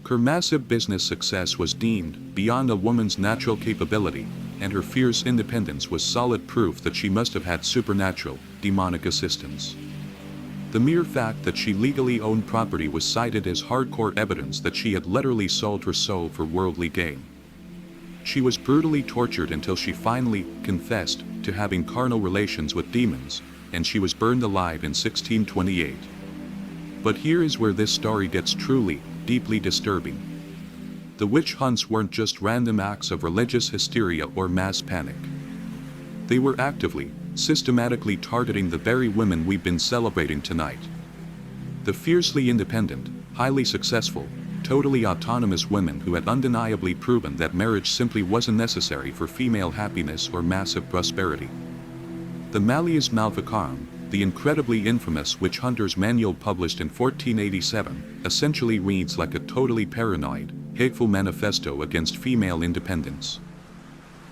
Her massive business success was deemed beyond a woman's natural capability, and her fierce independence was solid proof that she must have had supernatural, demonic assistance. The mere fact that she legally owned property was cited as hardcore evidence that she had literally sold her soul for worldly gain. She was brutally tortured until she finally confessed to having carnal relations with demons, and she was burned alive in 1628. But here is where this story gets truly, deeply disturbing. The witch hunts weren't just random acts of religious hysteria or mass panic. They were actively, systematically targeting the very women we've been celebrating tonight. The fiercely independent, highly successful, totally autonomous women who had undeniably proven that marriage simply wasn't necessary for female happiness or massive prosperity. The Malleus Maleficarum, the incredibly infamous witch hunter's manual published in 1487, essentially reads like a totally paranoid, hateful manifesto against female independence.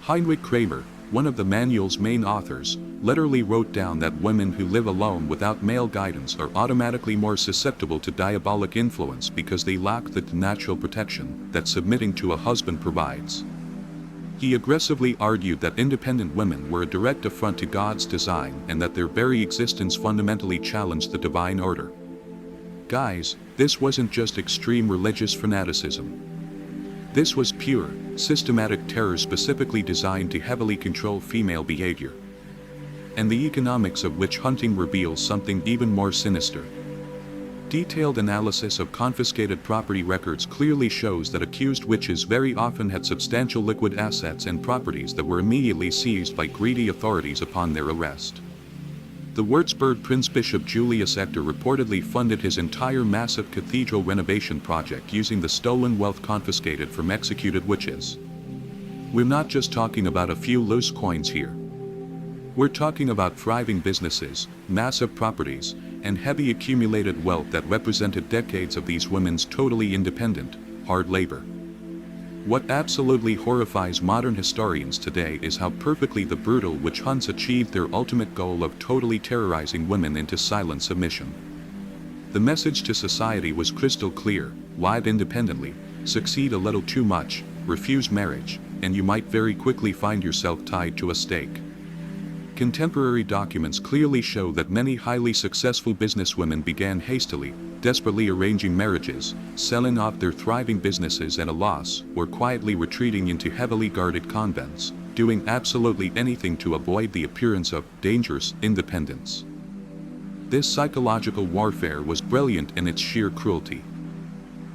Heinrich Kramer, one of the manual's main authors, literally wrote down that women who live alone without male guidance are automatically more susceptible to diabolic influence because they lack the natural protection that submitting to a husband provides. He aggressively argued that independent women were a direct affront to God's design and that their very existence fundamentally challenged the divine order. Guys, this wasn't just extreme religious fanaticism. This was pure, systematic terror specifically designed to heavily control female behavior. And the economics of witch hunting reveals something even more sinister. Detailed analysis of confiscated property records clearly shows that accused witches very often had substantial liquid assets and properties that were immediately seized by greedy authorities upon their arrest. The Würzburg Prince-Bishop Julius Ector reportedly funded his entire massive cathedral renovation project using the stolen wealth confiscated from executed witches. We're not just talking about a few loose coins here. We're talking about thriving businesses, massive properties, and heavy accumulated wealth that represented decades of these women's totally independent, hard labor. What absolutely horrifies modern historians today is how perfectly the brutal witch hunts achieved their ultimate goal of totally terrorizing women into silent submission. The message to society was crystal clear: live independently, succeed a little too much, refuse marriage, and you might very quickly find yourself tied to a stake. Contemporary documents clearly show that many highly successful businesswomen began hastily, desperately arranging marriages, selling off their thriving businesses at a loss, or quietly retreating into heavily guarded convents, doing absolutely anything to avoid the appearance of dangerous independence. This psychological warfare was brilliant in its sheer cruelty.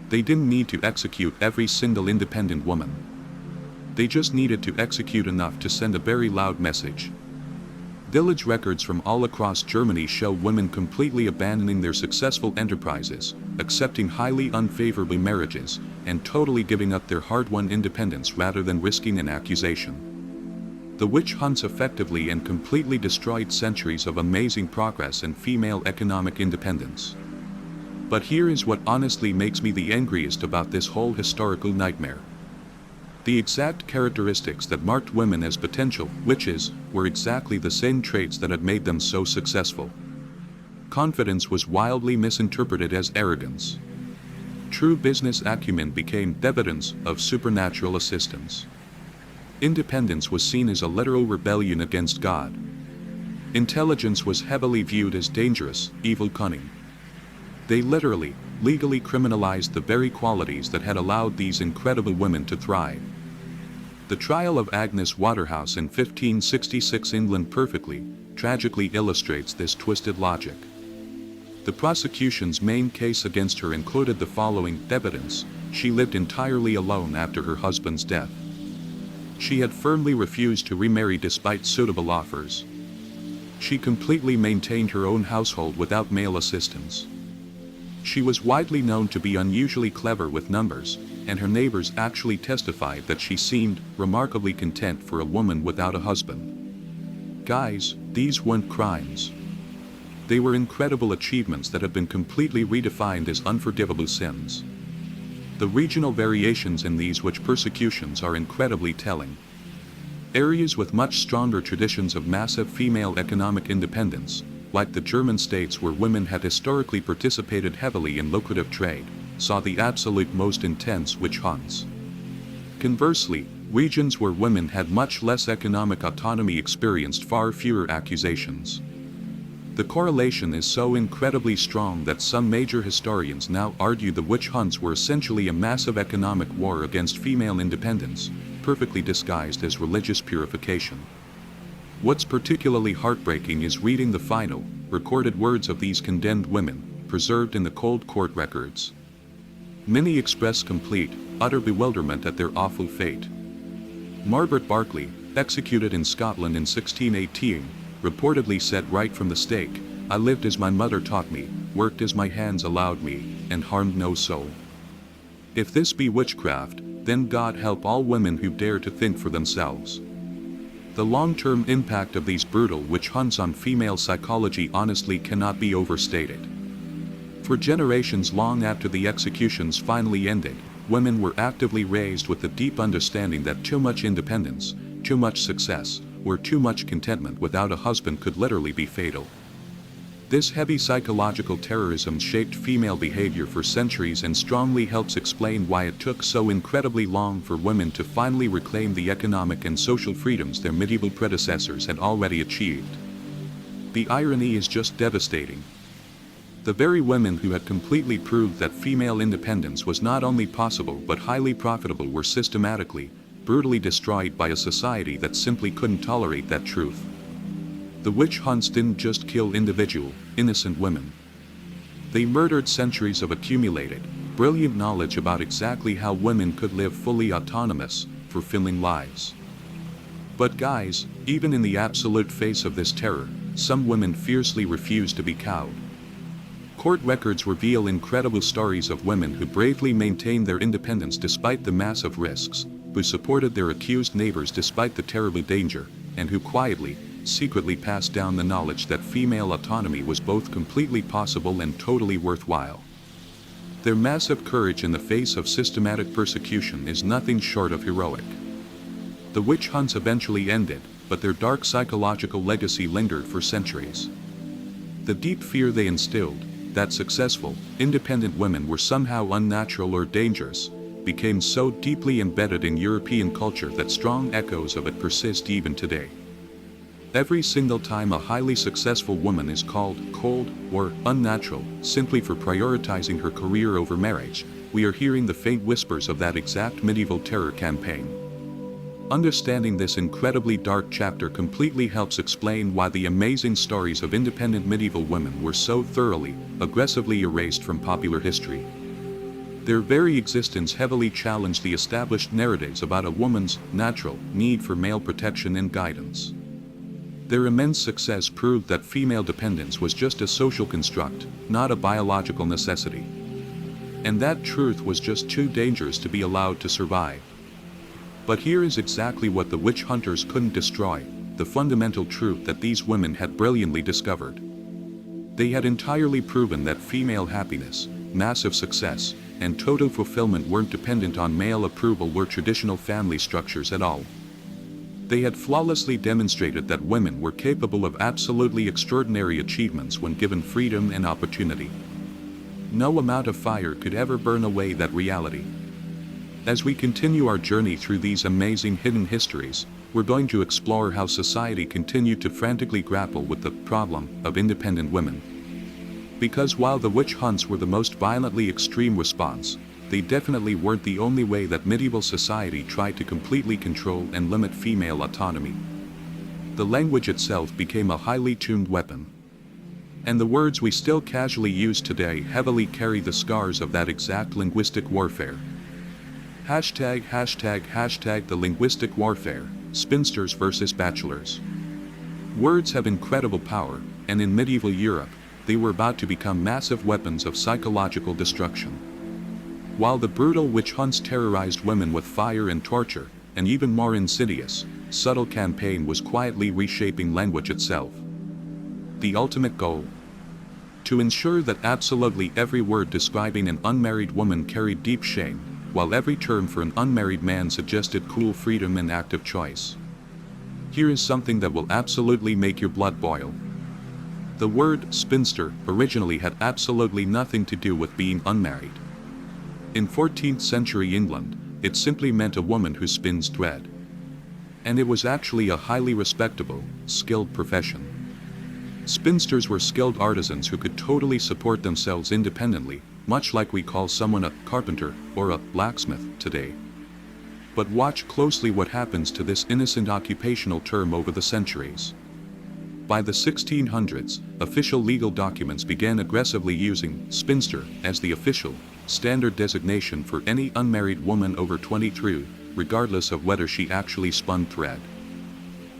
They didn't need to execute every single independent woman. They just needed to execute enough to send a very loud message. Village records from all across Germany show women completely abandoning their successful enterprises, accepting highly unfavorable marriages, and totally giving up their hard-won independence rather than risking an accusation. The witch hunts effectively and completely destroyed centuries of amazing progress in female economic independence. But here is what honestly makes me the angriest about this whole historical nightmare. The exact characteristics that marked women as potential witches were exactly the same traits that had made them so successful. Confidence was wildly misinterpreted as arrogance. True business acumen became evidence of supernatural assistance. Independence was seen as a literal rebellion against God. Intelligence was heavily viewed as dangerous, evil, cunning. They literally, legally criminalized the very qualities that had allowed these incredible women to thrive. The trial of Agnes Waterhouse in 1566 England perfectly, tragically illustrates this twisted logic. The prosecution's main case against her included the following evidence: she lived entirely alone after her husband's death. She had firmly refused to remarry despite suitable offers. She completely maintained her own household without male assistance. She was widely known to be unusually clever with numbers, and her neighbors actually testified that she seemed remarkably content for a woman without a husband. Guys, these weren't crimes. They were incredible achievements that have been completely redefined as unforgivable sins. The regional variations in these witch persecutions are incredibly telling. Areas with much stronger traditions of massive female economic independence, like the German states where women had historically participated heavily in lucrative trade, saw the absolute most intense witch hunts. Conversely, regions where women had much less economic autonomy experienced far fewer accusations. The correlation is so incredibly strong that some major historians now argue the witch hunts were essentially a massive economic war against female independence, perfectly disguised as religious purification. What's particularly heartbreaking is reading the final, recorded words of these condemned women, preserved in the cold court records. Many express complete, utter bewilderment at their awful fate. Margaret Barclay, executed in Scotland in 1618, reportedly said right from the stake, "I lived as my mother taught me, worked as my hands allowed me, and harmed no soul." If this be witchcraft, then God help all women who dare to think for themselves. The long-term impact of these brutal witch hunts on female psychology honestly cannot be overstated. For generations long after the executions finally ended, women were actively raised with the deep understanding that too much independence, too much success, or too much contentment without a husband could literally be fatal. This heavy psychological terrorism shaped female behavior for centuries and strongly helps explain why it took so incredibly long for women to finally reclaim the economic and social freedoms their medieval predecessors had already achieved. The irony is just devastating. The very women who had completely proved that female independence was not only possible but highly profitable were systematically, brutally destroyed by a society that simply couldn't tolerate that truth. The witch hunts didn't just kill individual, innocent women. They murdered centuries of accumulated, brilliant knowledge about exactly how women could live fully autonomous, fulfilling lives. But guys, even in the absolute face of this terror, some women fiercely refused to be cowed. Court records reveal incredible stories of women who bravely maintained their independence despite the massive risks, who supported their accused neighbors despite the terrible danger, and who quietly, secretly passed down the knowledge that female autonomy was both completely possible and totally worthwhile. Their massive courage in the face of systematic persecution is nothing short of heroic. The witch hunts eventually ended, but their dark psychological legacy lingered for centuries. The deep fear they instilled, that successful, independent women were somehow unnatural or dangerous, became so deeply embedded in European culture that strong echoes of it persist even today. Every single time a highly successful woman is called cold or unnatural simply for prioritizing her career over marriage, we are hearing the faint whispers of that exact medieval terror campaign. Understanding this incredibly dark chapter completely helps explain why the amazing stories of independent medieval women were so thoroughly, aggressively erased from popular history. Their very existence heavily challenged the established narratives about a woman's natural need for male protection and guidance. Their immense success proved that female dependence was just a social construct, not a biological necessity. And that truth was just too dangerous to be allowed to survive. But here is exactly what the witch hunters couldn't destroy, the fundamental truth that these women had brilliantly discovered. They had entirely proven that female happiness, massive success, and total fulfillment weren't dependent on male approval or traditional family structures at all. They had flawlessly demonstrated that women were capable of absolutely extraordinary achievements when given freedom and opportunity. No amount of fire could ever burn away that reality. As we continue our journey through these amazing hidden histories, we're going to explore how society continued to frantically grapple with the problem of independent women. Because while the witch hunts were the most violently extreme response, they definitely weren't the only way that medieval society tried to completely control and limit female autonomy. The language itself became a highly tuned weapon. And the words we still casually use today heavily carry the scars of that exact linguistic warfare. Hashtag the linguistic warfare, spinsters versus bachelors. Words have incredible power, and in medieval Europe, they were about to become massive weapons of psychological destruction. While the brutal witch hunts terrorized women with fire and torture, an even more insidious, subtle campaign was quietly reshaping language itself. The ultimate goal: to ensure that absolutely every word describing an unmarried woman carried deep shame, while every term for an unmarried man suggested cool freedom and active choice. Here is something that will absolutely make your blood boil. The word spinster originally had absolutely nothing to do with being unmarried. In 14th century England, it simply meant a woman who spins thread. And it was actually a highly respectable, skilled profession. Spinsters were skilled artisans who could totally support themselves independently, much like we call someone a carpenter or a blacksmith today. But watch closely what happens to this innocent occupational term over the centuries. By the 1600s, official legal documents began aggressively using spinster as the official, standard designation for any unmarried woman over 23, regardless of whether she actually spun thread.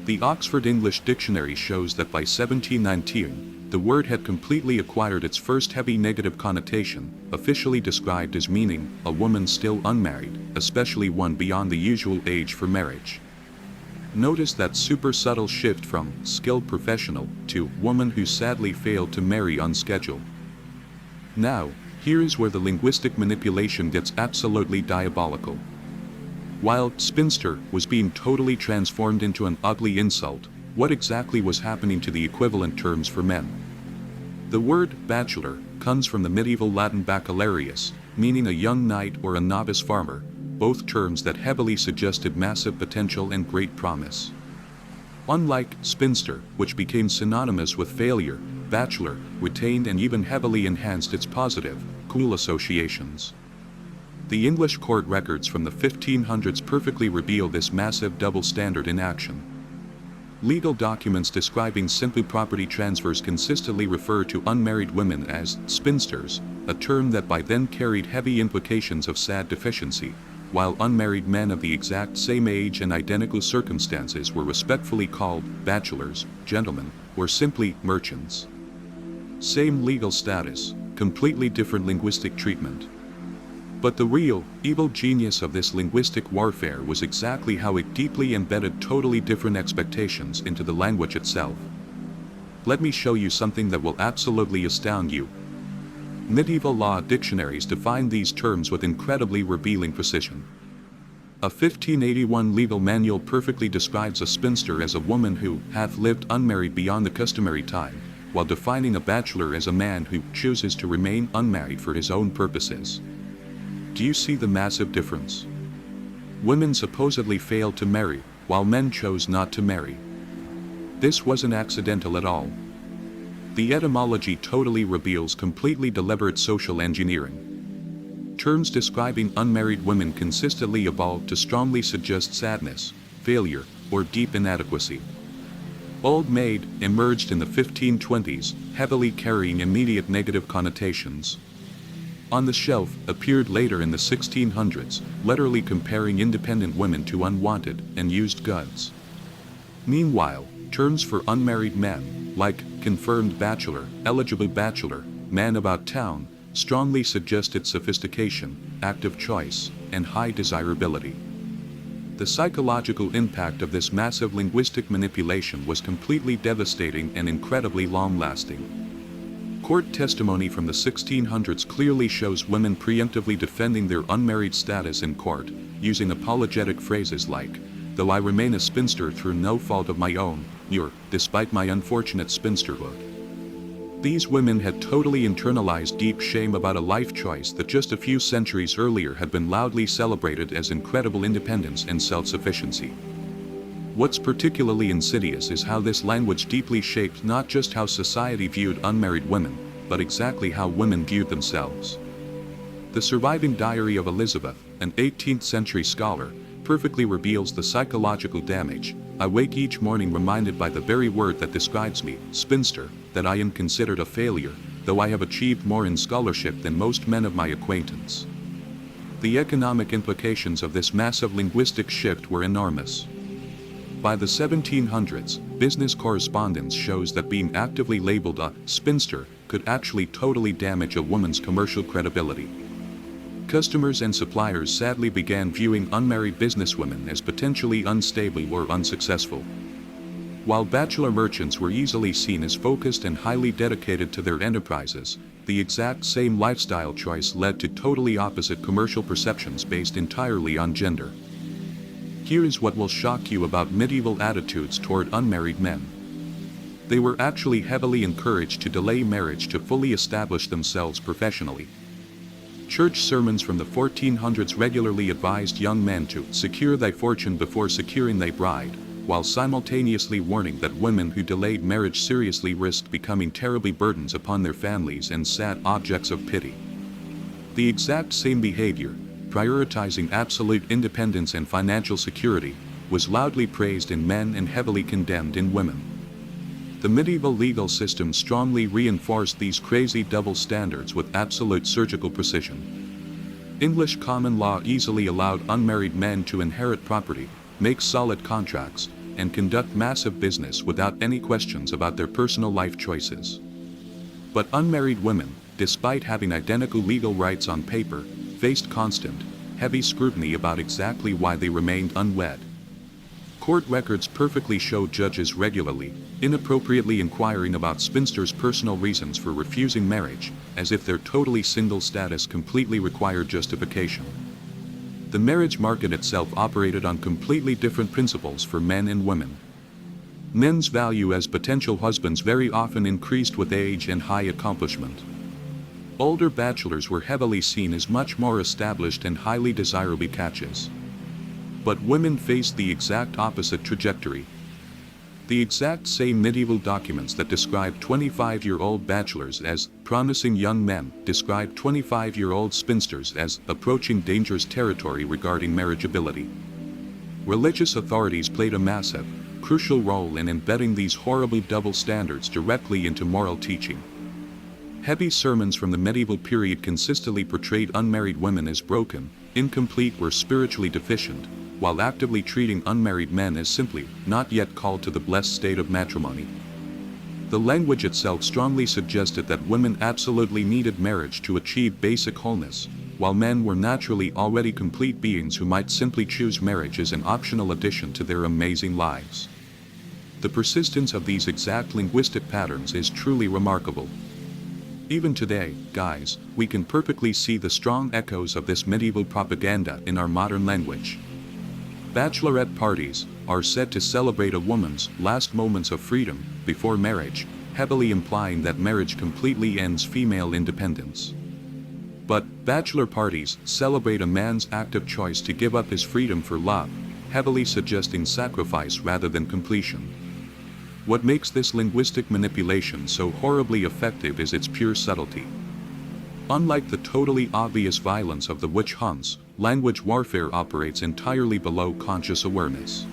The Oxford English Dictionary shows that by 1719, the word had completely acquired its first heavy negative connotation, officially described as meaning a woman still unmarried, especially one beyond the usual age for marriage. Notice that super subtle shift from skilled professional to woman who sadly failed to marry on schedule. Now, here is where the linguistic manipulation gets absolutely diabolical. While spinster was being totally transformed into an ugly insult, what exactly was happening to the equivalent terms for men? The word bachelor comes from the medieval Latin baccalaureus, meaning a young knight or a novice farmer, both terms that heavily suggested massive potential and great promise. Unlike spinster, which became synonymous with failure, bachelor retained and even heavily enhanced its positive, cool associations. The English court records from the 1500s perfectly reveal this massive double standard in action. Legal documents describing simple property transfers consistently refer to unmarried women as spinsters, a term that by then carried heavy implications of sad deficiency, while unmarried men of the exact same age and identical circumstances were respectfully called bachelors, gentlemen, or simply merchants. Same legal status, completely different linguistic treatment. But the real, evil genius of this linguistic warfare was exactly how it deeply embedded totally different expectations into the language itself. Let me show you something that will absolutely astound you. Medieval law dictionaries define these terms with incredibly revealing precision. A 1581 legal manual perfectly describes a spinster as a woman who hath lived unmarried beyond the customary time, while defining a bachelor as a man who chooses to remain unmarried for his own purposes. Do you see the massive difference? Women supposedly failed to marry, while men chose not to marry. This wasn't accidental at all. The etymology totally reveals completely deliberate social engineering. Terms describing unmarried women consistently evolved to strongly suggest sadness, failure, or deep inadequacy. Old maid emerged in the 1520s, heavily carrying immediate negative connotations. On the shelf appeared later in the 1600s, literally comparing independent women to unwanted and used goods. Meanwhile, terms for unmarried men, like confirmed bachelor, eligible bachelor, man about town, strongly suggested sophistication, active choice, and high desirability. The psychological impact of this massive linguistic manipulation was completely devastating and incredibly long-lasting. Court testimony from the 1600s clearly shows women preemptively defending their unmarried status in court, using apologetic phrases like, "Though I remain a spinster through no fault of my own," or "despite my unfortunate spinsterhood." These women had totally internalized deep shame about a life choice that just a few centuries earlier had been loudly celebrated as incredible independence and self-sufficiency. What's particularly insidious is how this language deeply shaped not just how society viewed unmarried women, but exactly how women viewed themselves. The surviving diary of Elizabeth, an 18th century scholar, perfectly reveals the psychological damage. I wake each morning reminded by the very word that describes me, spinster, that I am considered a failure, though I have achieved more in scholarship than most men of my acquaintance. The economic implications of this massive linguistic shift were enormous. By the 1700s, business correspondence shows that being actively labeled a spinster could actually totally damage a woman's commercial credibility. Customers and suppliers sadly began viewing unmarried businesswomen as potentially unstable or unsuccessful. While bachelor merchants were easily seen as focused and highly dedicated to their enterprises, the exact same lifestyle choice led to totally opposite commercial perceptions based entirely on gender. Here is what will shock you about medieval attitudes toward unmarried men. They were actually heavily encouraged to delay marriage to fully establish themselves professionally. Church sermons from the 1400s regularly advised young men to secure thy fortune before securing thy bride, while simultaneously warning that women who delayed marriage seriously risked becoming terribly burdens upon their families and sad objects of pity. The exact same behavior, prioritizing absolute independence and financial security, was loudly praised in men and heavily condemned in women. The medieval legal system strongly reinforced these crazy double standards with absolute surgical precision. English common law easily allowed unmarried men to inherit property, make solid contracts, and conduct massive business without any questions about their personal life choices. But unmarried women, despite having identical legal rights on paper, faced constant, heavy scrutiny about exactly why they remained unwed. Court records perfectly show judges regularly, inappropriately inquiring about spinsters' personal reasons for refusing marriage, as if their totally single status completely required justification. The marriage market itself operated on completely different principles for men and women. Men's value as potential husbands very often increased with age and high accomplishment. Older bachelors were heavily seen as much more established and highly desirable catches. But women faced the exact opposite trajectory. The exact same medieval documents that described 25-year-old bachelors as promising young men described 25-year-old spinsters as approaching dangerous territory regarding marriageability. Religious authorities played a massive, crucial role in embedding these horrible double standards directly into moral teaching. Heavy sermons from the medieval period consistently portrayed unmarried women as broken, incomplete, or spiritually deficient, while actively treating unmarried men as simply not yet called to the blessed state of matrimony. The language itself strongly suggested that women absolutely needed marriage to achieve basic wholeness, while men were naturally already complete beings who might simply choose marriage as an optional addition to their amazing lives. The persistence of these exact linguistic patterns is truly remarkable. Even today, guys, we can perfectly see the strong echoes of this medieval propaganda in our modern language. Bachelorette parties are said to celebrate a woman's last moments of freedom before marriage, heavily implying that marriage completely ends female independence. But bachelor parties celebrate a man's active choice to give up his freedom for love, heavily suggesting sacrifice rather than completion. What makes this linguistic manipulation so horribly effective is its pure subtlety. Unlike the totally obvious violence of the witch hunts, language warfare operates entirely below conscious awareness.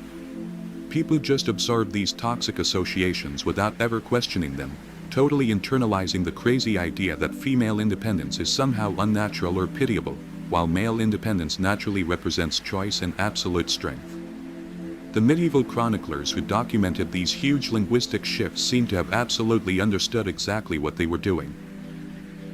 People just absorb these toxic associations without ever questioning them, totally internalizing the crazy idea that female independence is somehow unnatural or pitiable, while male independence naturally represents choice and absolute strength. The medieval chroniclers who documented these huge linguistic shifts seem to have absolutely understood exactly what they were doing.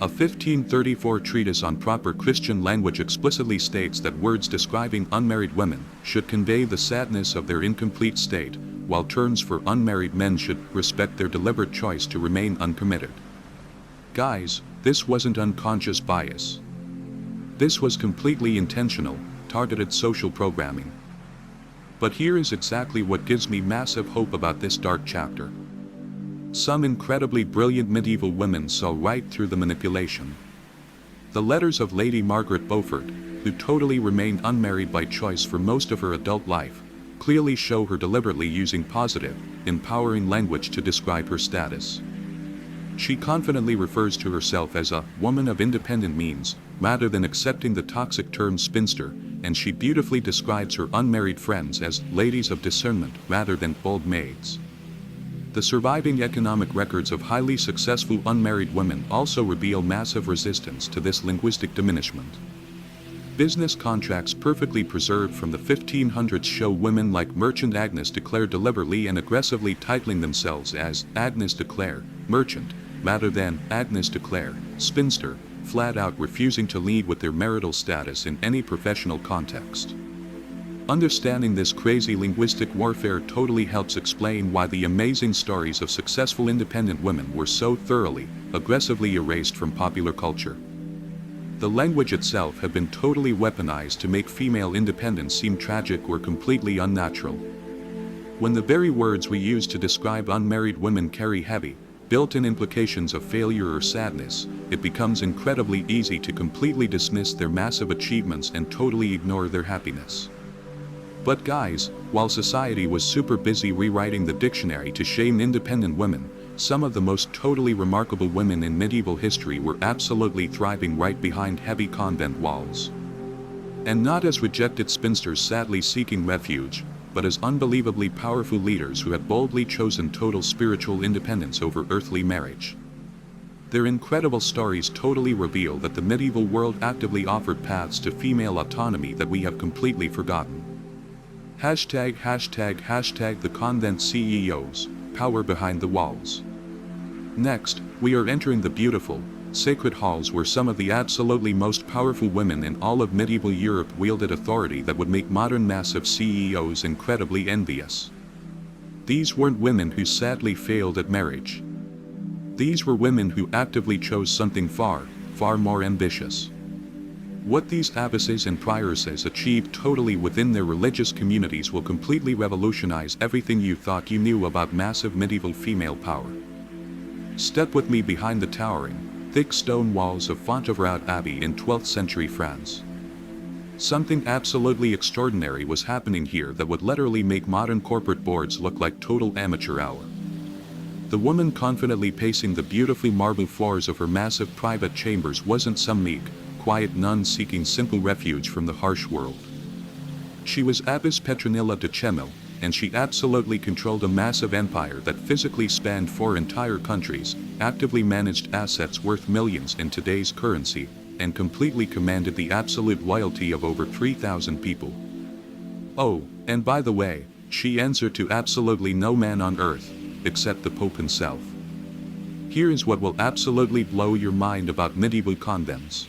A 1534 treatise on proper Christian language explicitly states that words describing unmarried women should convey the sadness of their incomplete state, while terms for unmarried men should respect their deliberate choice to remain uncommitted. Guys, this wasn't unconscious bias. This was completely intentional, targeted social programming. But here is exactly what gives me massive hope about this dark chapter. Some incredibly brilliant medieval women saw right through the manipulation. The letters of Lady Margaret Beaufort, who totally remained unmarried by choice for most of her adult life, clearly show her deliberately using positive, empowering language to describe her status. She confidently refers to herself as a woman of independent means, rather than accepting the toxic term spinster, and she beautifully describes her unmarried friends as ladies of discernment rather than old maids. The surviving economic records of highly successful unmarried women also reveal massive resistance to this linguistic diminishment. Business contracts perfectly preserved from the 1500s show women like Merchant Agnes de Clare deliberately and aggressively titling themselves as Agnes de Clare, Merchant, rather than Agnes de Clare, Spinster, flat out refusing to lead with their marital status in any professional context. Understanding this crazy linguistic warfare totally helps explain why the amazing stories of successful independent women were so thoroughly, aggressively erased from popular culture. The language itself had been totally weaponized to make female independence seem tragic or completely unnatural. When the very words we use to describe unmarried women carry heavy, built-in implications of failure or sadness, it becomes incredibly easy to completely dismiss their massive achievements and totally ignore their happiness. But guys, while society was super busy rewriting the dictionary to shame independent women, some of the most totally remarkable women in medieval history were absolutely thriving right behind heavy convent walls. And not as rejected spinsters sadly seeking refuge, but as unbelievably powerful leaders who had boldly chosen total spiritual independence over earthly marriage. Their incredible stories totally reveal that the medieval world actively offered paths to female autonomy that we have completely forgotten. Hashtag the convent CEOs, power behind the walls. Next, we are entering the beautiful, sacred halls where some of the absolutely most powerful women in all of medieval Europe wielded authority that would make modern massive CEOs incredibly envious. These weren't women who sadly failed at marriage. These were women who actively chose something far, far more ambitious. What these abbesses and prioresses achieved totally within their religious communities will completely revolutionize everything you thought you knew about massive medieval female power. Step with me behind the towering, thick stone walls of Fontevraud Abbey in 12th century France. Something absolutely extraordinary was happening here that would literally make modern corporate boards look like total amateur hour. The woman confidently pacing the beautifully marble floors of her massive private chambers wasn't some meek, quiet nun seeking simple refuge from the harsh world. She was Abbess Petronilla de Chemel, and she absolutely controlled a massive empire that physically spanned 4 entire countries, actively managed assets worth millions in today's currency, and completely commanded the absolute loyalty of over 3,000 people. Oh, and by the way, she answered to absolutely no man on earth, except the Pope himself. Here is what will absolutely blow your mind about medieval convents.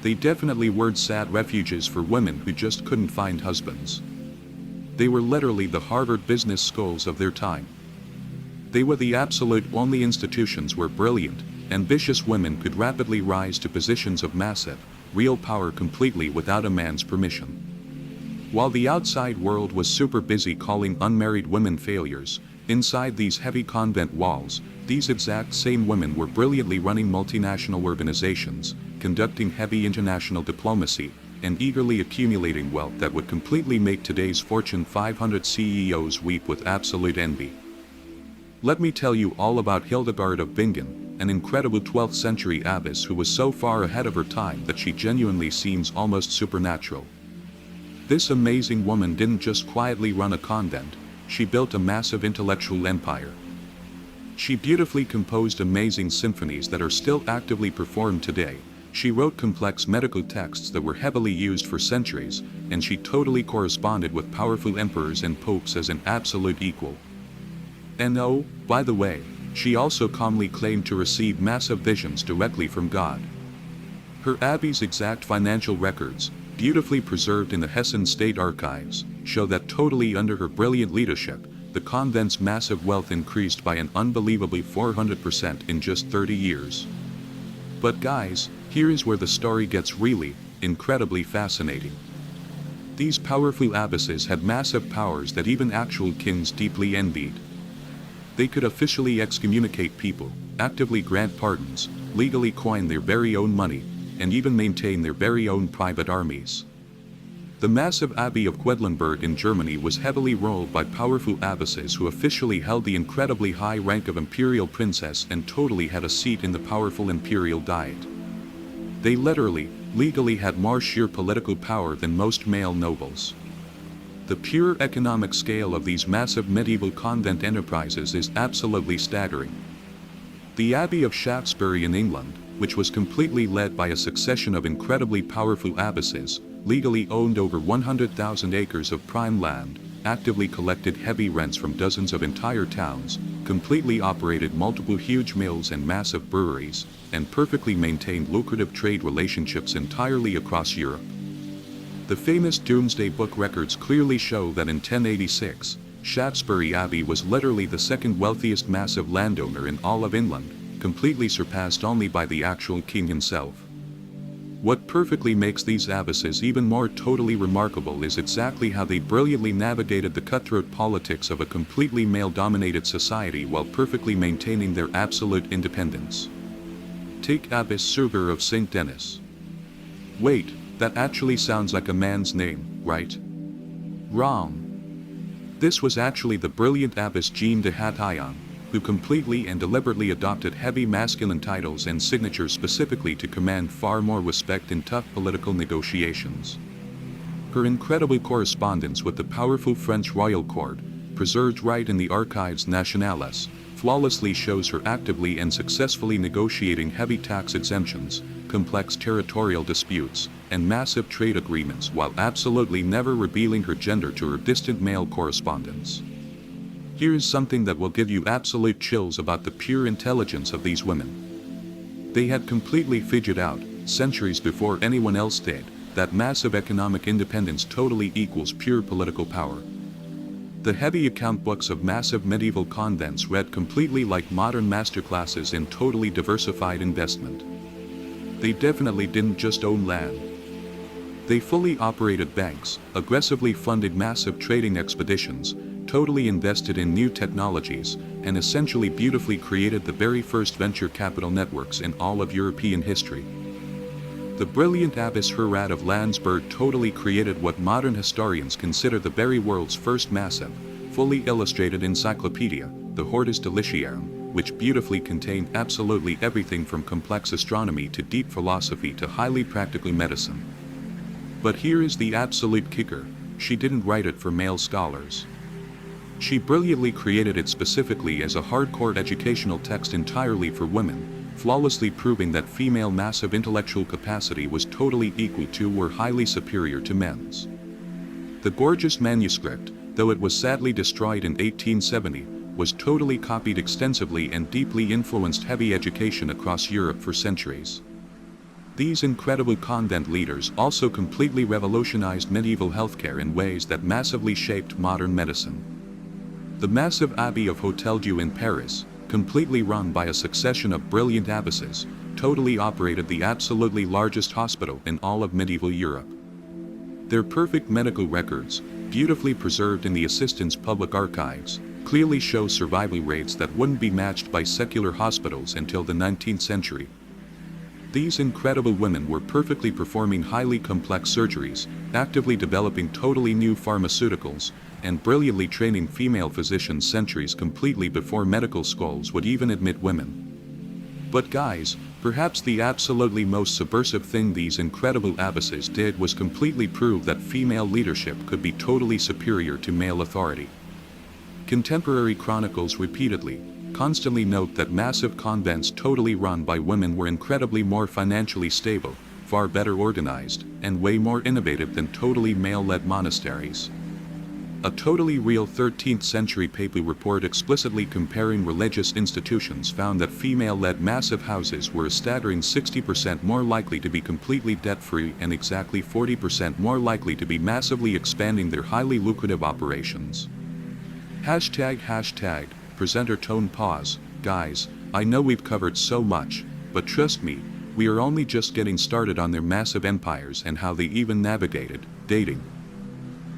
They definitely weren't sad refuges for women who just couldn't find husbands. They were literally the Harvard business schools of their time. They were the absolute only institutions where brilliant, ambitious women could rapidly rise to positions of massive, real power completely without a man's permission. While the outside world was super busy calling unmarried women failures, inside these heavy convent walls, these exact same women were brilliantly running multinational organizations, conducting heavy international diplomacy, and eagerly accumulating wealth that would completely make today's Fortune 500 CEOs weep with absolute envy. Let me tell you all about Hildegard of Bingen, an incredible 12th century abbess who was so far ahead of her time that she genuinely seems almost supernatural. This amazing woman didn't just quietly run a convent, she built a massive intellectual empire. She beautifully composed amazing symphonies that are still actively performed today. She wrote complex medical texts that were heavily used for centuries, and she totally corresponded with powerful emperors and popes as an absolute equal. And oh, by the way, she also calmly claimed to receive massive visions directly from God. Her abbey's exact financial records, beautifully preserved in the Hessen State Archives, show that totally under her brilliant leadership, the convent's massive wealth increased by an unbelievably 400% in just 30 years. But guys, here is where the story gets really, incredibly fascinating. These powerful abbesses had massive powers that even actual kings deeply envied. They could officially excommunicate people, actively grant pardons, legally coin their very own money, and even maintain their very own private armies. The massive Abbey of Quedlinburg in Germany was heavily ruled by powerful abbesses who officially held the incredibly high rank of imperial princess and totally had a seat in the powerful imperial diet. They literally, legally had more sheer political power than most male nobles. The pure economic scale of these massive medieval convent enterprises is absolutely staggering. The Abbey of Shaftesbury in England, which was completely led by a succession of incredibly powerful abbesses, legally owned over 100,000 acres of prime land, actively collected heavy rents from dozens of entire towns, completely operated multiple huge mills and massive breweries, and perfectly maintained lucrative trade relationships entirely across Europe. The famous Domesday Book records clearly show that in 1086, Shaftesbury Abbey was literally the second wealthiest massive landowner in all of England, completely surpassed only by the actual king himself. What perfectly makes these abbesses even more totally remarkable is exactly how they brilliantly navigated the cutthroat politics of a completely male-dominated society while perfectly maintaining their absolute independence. Take Abbess Suger of St. Denis. Wait, that actually sounds like a man's name, right? Wrong. This was actually the brilliant Abbess Jeanne de Hatillon, who completely and deliberately adopted heavy masculine titles and signatures specifically to command far more respect in tough political negotiations. Her incredible correspondence with the powerful French royal court, preserved right in the Archives Nationales, flawlessly shows her actively and successfully negotiating heavy tax exemptions, complex territorial disputes, and massive trade agreements while absolutely never revealing her gender to her distant male correspondents. Here is something that will give you absolute chills about the pure intelligence of these women. They had completely figured out, centuries before anyone else did, that massive economic independence totally equals pure political power. The heavy account books of massive medieval convents read completely like modern masterclasses in totally diversified investment. They definitely didn't just own land. They fully operated banks, aggressively funded massive trading expeditions, totally invested in new technologies, and essentially beautifully created the very first venture capital networks in all of European history. The brilliant Abbess Herrat of Landsberg totally created what modern historians consider the very world's first massive, fully illustrated encyclopedia, the Hortus Deliciarum, which beautifully contained absolutely everything from complex astronomy to deep philosophy to highly practical medicine. But here is the absolute kicker: she didn't write it for male scholars. She brilliantly created it specifically as a hardcore educational text entirely for women, flawlessly proving that female massive intellectual capacity was totally equal to or highly superior to men's. The gorgeous manuscript, though it was sadly destroyed in 1870, was totally copied extensively and deeply influenced heavy education across Europe for centuries. These incredible convent leaders also completely revolutionized medieval healthcare in ways that massively shaped modern medicine. The massive Abbey of Hôtel-Dieu in Paris, completely run by a succession of brilliant abbesses, totally operated the absolutely largest hospital in all of medieval Europe. Their perfect medical records, beautifully preserved in the Assistance Public Archives, clearly show survival rates that wouldn't be matched by secular hospitals until the 19th century. These incredible women were perfectly performing highly complex surgeries, actively developing totally new pharmaceuticals, and brilliantly training female physicians centuries completely before medical schools would even admit women. But guys, perhaps the absolutely most subversive thing these incredible abbesses did was completely prove that female leadership could be totally superior to male authority. Contemporary chronicles repeatedly, constantly note that massive convents totally run by women were incredibly more financially stable, far better organized, and way more innovative than totally male-led monasteries. A totally real 13th century papal report explicitly comparing religious institutions found that female-led massive houses were a staggering 60% more likely to be completely debt-free and exactly 40% more likely to be massively expanding their highly lucrative operations. ### presenter tone pause. Guys, I know we've covered so much, but trust me, we are only just getting started on their massive empires and how they even navigated dating.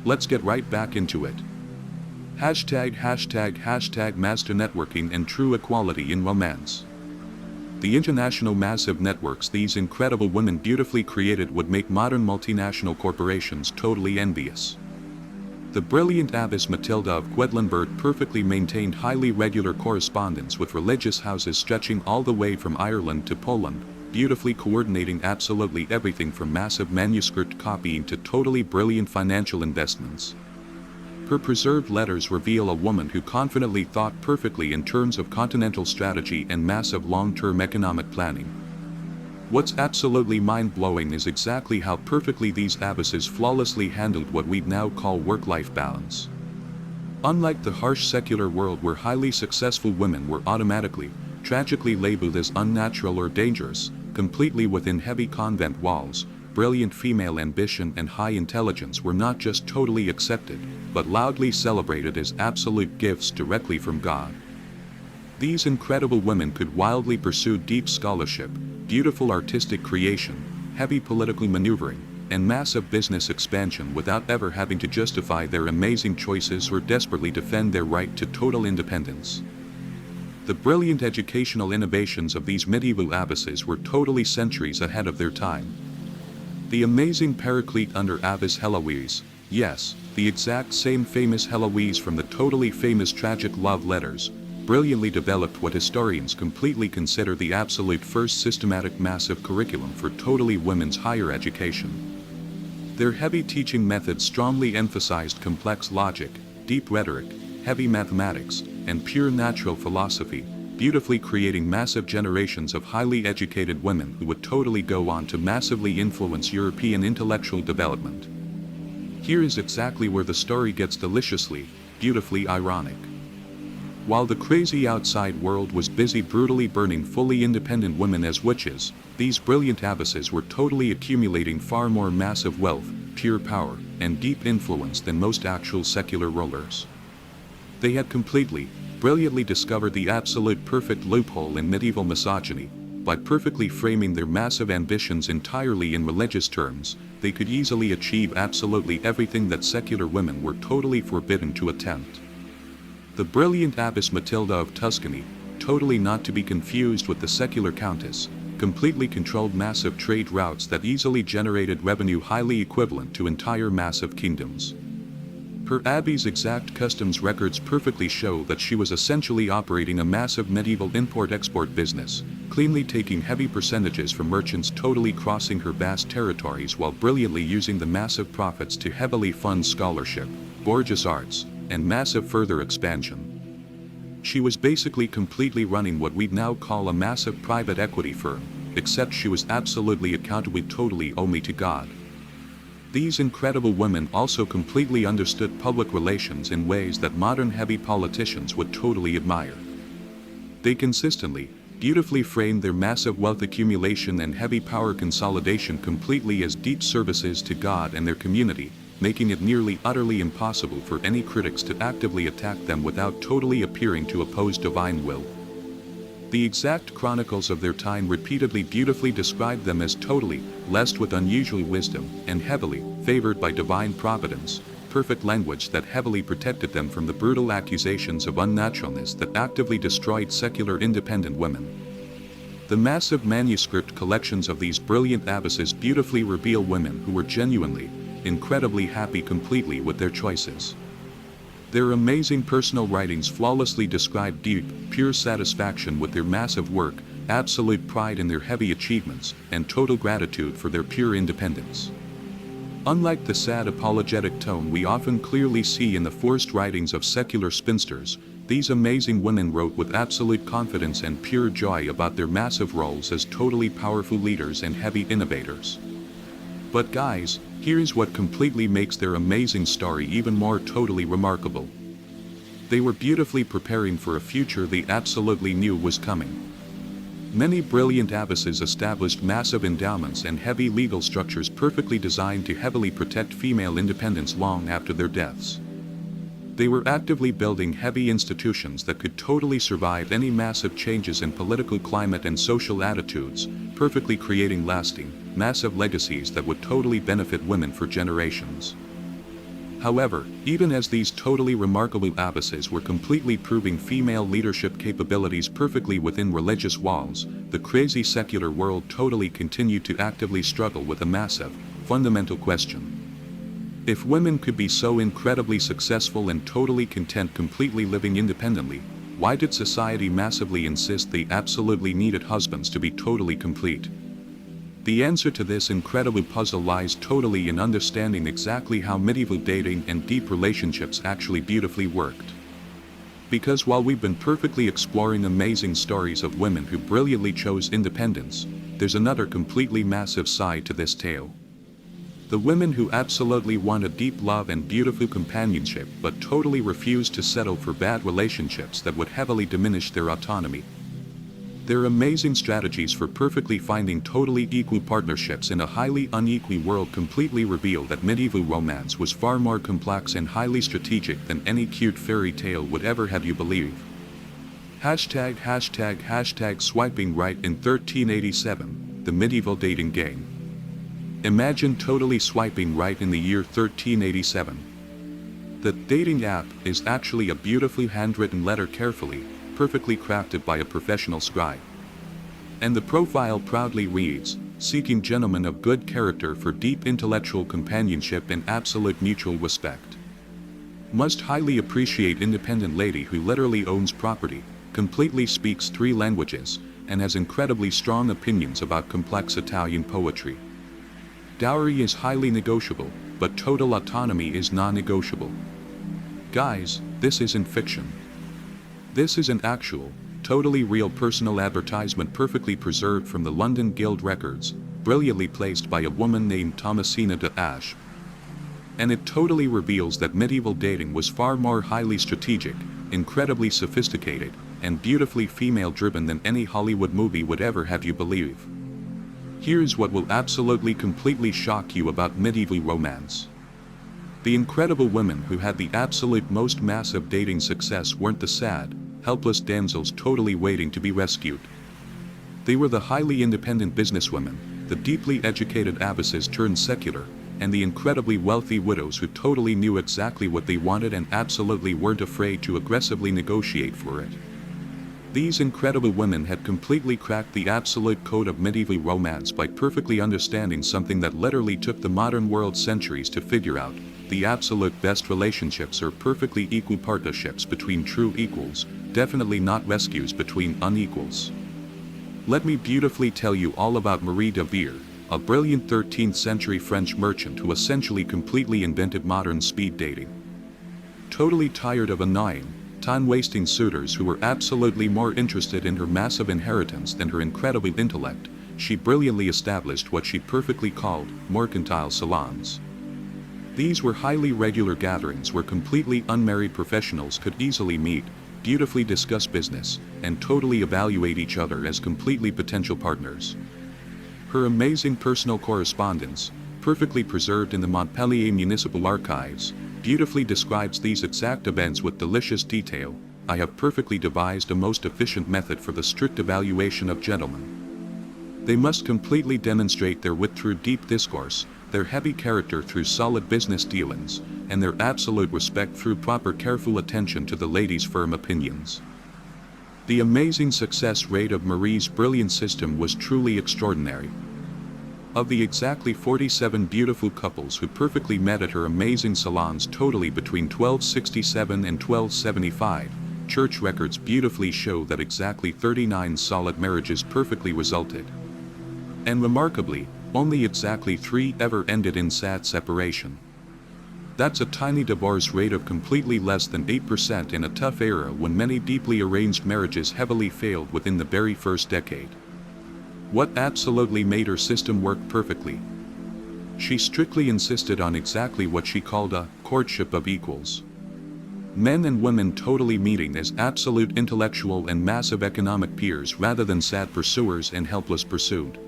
Let's get right back into it. Hashtag master networking and true equality in romance. The international massive networks these incredible women beautifully created would make modern multinational corporations totally envious. The brilliant Abbess Matilda of Quedlinburg perfectly maintained highly regular correspondence with religious houses stretching all the way from Ireland to Poland, beautifully coordinating absolutely everything from massive manuscript copying to totally brilliant financial investments. Her preserved letters reveal a woman who confidently thought perfectly in terms of continental strategy and massive long-term economic planning. What's absolutely mind-blowing is exactly how perfectly these abbesses flawlessly handled what we'd now call work-life balance. Unlike the harsh secular world where highly successful women were automatically, tragically labeled as unnatural or dangerous, completely within heavy convent walls, brilliant female ambition and high intelligence were not just totally accepted, but loudly celebrated as absolute gifts directly from God. These incredible women could wildly pursue deep scholarship, beautiful artistic creation, heavy political maneuvering, and massive business expansion without ever having to justify their amazing choices or desperately defend their right to total independence. The brilliant educational innovations of these medieval abbesses were totally centuries ahead of their time. The amazing paraclete under Abbess Heloise, yes, the exact same famous Heloise from the totally famous tragic love letters, brilliantly developed what historians completely consider the absolute first systematic massive curriculum for totally women's higher education. Their heavy teaching methods strongly emphasized complex logic, deep rhetoric, heavy mathematics, and pure natural philosophy, beautifully creating massive generations of highly educated women who would totally go on to massively influence European intellectual development. Here is exactly where the story gets deliciously, beautifully ironic. While the crazy outside world was busy brutally burning fully independent women as witches, these brilliant abbesses were totally accumulating far more massive wealth, pure power, and deep influence than most actual secular rulers. They had completely, brilliantly discovered the absolute perfect loophole in medieval misogyny. By perfectly framing their massive ambitions entirely in religious terms, they could easily achieve absolutely everything that secular women were totally forbidden to attempt. The brilliant Abbess Matilda of Tuscany, totally not to be confused with the secular countess, completely controlled massive trade routes that easily generated revenue highly equivalent to entire massive kingdoms. Her abbey's exact customs records perfectly show that she was essentially operating a massive medieval import-export business, cleanly taking heavy percentages from merchants totally crossing her vast territories while brilliantly using the massive profits to heavily fund scholarship, gorgeous arts, and massive further expansion. She was basically completely running what we'd now call a massive private equity firm, except she was absolutely accountable totally only to God. These incredible women also completely understood public relations in ways that modern heavy politicians would totally admire. They consistently, beautifully framed their massive wealth accumulation and heavy power consolidation completely as deep services to God and their community, making it nearly utterly impossible for any critics to actively attack them without totally appearing to oppose divine will. The exact chronicles of their time repeatedly beautifully described them as totally blessed with unusual wisdom and heavily favored by divine providence, perfect language that heavily protected them from the brutal accusations of unnaturalness that actively destroyed secular independent women. The massive manuscript collections of these brilliant abbesses beautifully reveal women who were genuinely, incredibly happy completely with their choices. Their amazing personal writings flawlessly describe deep, pure satisfaction with their massive work, absolute pride in their heavy achievements, and total gratitude for their pure independence. Unlike the sad apologetic tone we often clearly see in the forced writings of secular spinsters, these amazing women wrote with absolute confidence and pure joy about their massive roles as totally powerful leaders and heavy innovators. But guys, here's what completely makes their amazing story even more totally remarkable. They were beautifully preparing for a future they absolutely knew was coming. Many brilliant abbesses established massive endowments and heavy legal structures perfectly designed to heavily protect female independence long after their deaths. They were actively building heavy institutions that could totally survive any massive changes in political climate and social attitudes, perfectly creating lasting, massive legacies that would totally benefit women for generations. However, even as these totally remarkable abbesses were completely proving female leadership capabilities perfectly within religious walls, the crazy secular world totally continued to actively struggle with a massive, fundamental question. If women could be so incredibly successful and totally content completely living independently, why did society massively insist they absolutely needed husbands to be totally complete? The answer to this incredible puzzle lies totally in understanding exactly how medieval dating and deep relationships actually beautifully worked. Because while we've been perfectly exploring amazing stories of women who brilliantly chose independence, there's another completely massive side to this tale. The women who absolutely wanted deep love and beautiful companionship but totally refused to settle for bad relationships that would heavily diminish their autonomy. Their amazing strategies for perfectly finding totally equal partnerships in a highly unequal world completely reveal that medieval romance was far more complex and highly strategic than any cute fairy tale would ever have you believe. Hashtag swiping right in 1387, the medieval dating game. Imagine totally swiping right in the year 1387. The dating app is actually a beautifully handwritten letter perfectly crafted by a professional scribe. And the profile proudly reads, "Seeking gentlemen of good character for deep intellectual companionship and absolute mutual respect. Must highly appreciate independent lady who literally owns property, completely speaks 3 languages, and has incredibly strong opinions about complex Italian poetry. Dowry is highly negotiable, but total autonomy is non-negotiable." Guys, this isn't fiction. This is an actual, totally real personal advertisement perfectly preserved from the London Guild records, brilliantly placed by a woman named Thomasina de Ashe. And it totally reveals that medieval dating was far more highly strategic, incredibly sophisticated, and beautifully female-driven than any Hollywood movie would ever have you believe. Here's what will absolutely completely shock you about medieval romance. The incredible women who had the absolute most massive dating success weren't the sad, helpless damsels totally waiting to be rescued. They were the highly independent businesswomen, the deeply educated abbesses turned secular, and the incredibly wealthy widows who totally knew exactly what they wanted and absolutely weren't afraid to aggressively negotiate for it. These incredible women had completely cracked the absolute code of medieval romance by perfectly understanding something that literally took the modern world centuries to figure out. The absolute best relationships are perfectly equal partnerships between true equals, definitely not rescues between unequals. Let me beautifully tell you all about Marie de Vere, a brilliant 13th century French merchant who essentially completely invented modern speed dating. Totally tired of annoying, time-wasting suitors who were absolutely more interested in her massive inheritance than her incredible intellect, she brilliantly established what she perfectly called mercantile salons. These were highly regular gatherings where completely unmarried professionals could easily meet, beautifully discuss business, and totally evaluate each other as completely potential partners. Her amazing personal correspondence, perfectly preserved in the Montpellier Municipal Archives, beautifully describes these exact events with delicious detail. I have perfectly devised a most efficient method for the strict evaluation of gentlemen. They must completely demonstrate their wit through deep discourse, their heavy character through solid business dealings, and their absolute respect through proper careful attention to the lady's firm opinions. The amazing success rate of Marie's brilliant system was truly extraordinary. Of the exactly 47 beautiful couples who perfectly met at her amazing salons totally between 1267 and 1275, church records beautifully show that exactly 39 solid marriages perfectly resulted. And remarkably, only exactly 3 ever ended in sad separation. That's a tiny divorce rate of completely less than 8% in a tough era when many deeply arranged marriages heavily failed within the very first decade. What absolutely made her system work perfectly? She strictly insisted on exactly what she called a courtship of equals. Men and women totally meeting as absolute intellectual and massive economic peers rather than sad pursuers and helpless pursued.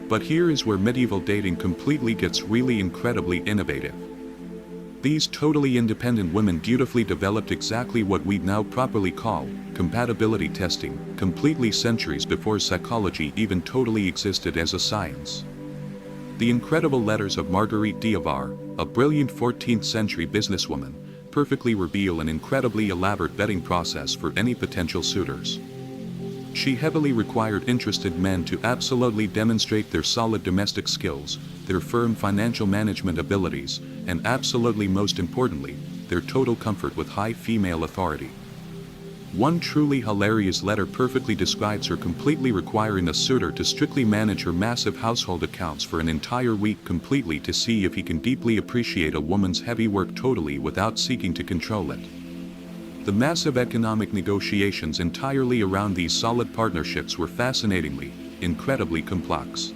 But here is where medieval dating completely gets really incredibly innovative. These totally independent women beautifully developed exactly what we now properly call compatibility testing, completely centuries before psychology even totally existed as a science. The incredible letters of Marguerite d'Avar, a brilliant 14th century businesswoman, perfectly reveal an incredibly elaborate vetting process for any potential suitors. She heavily required interested men to absolutely demonstrate their solid domestic skills, their firm financial management abilities, and absolutely most importantly, their total comfort with high female authority. One truly hilarious letter perfectly describes her, completely requiring a suitor to strictly manage her massive household accounts for an entire week completely to see if he can deeply appreciate a woman's heavy work totally without seeking to control it. The massive economic negotiations entirely around these solid partnerships were fascinatingly, incredibly complex.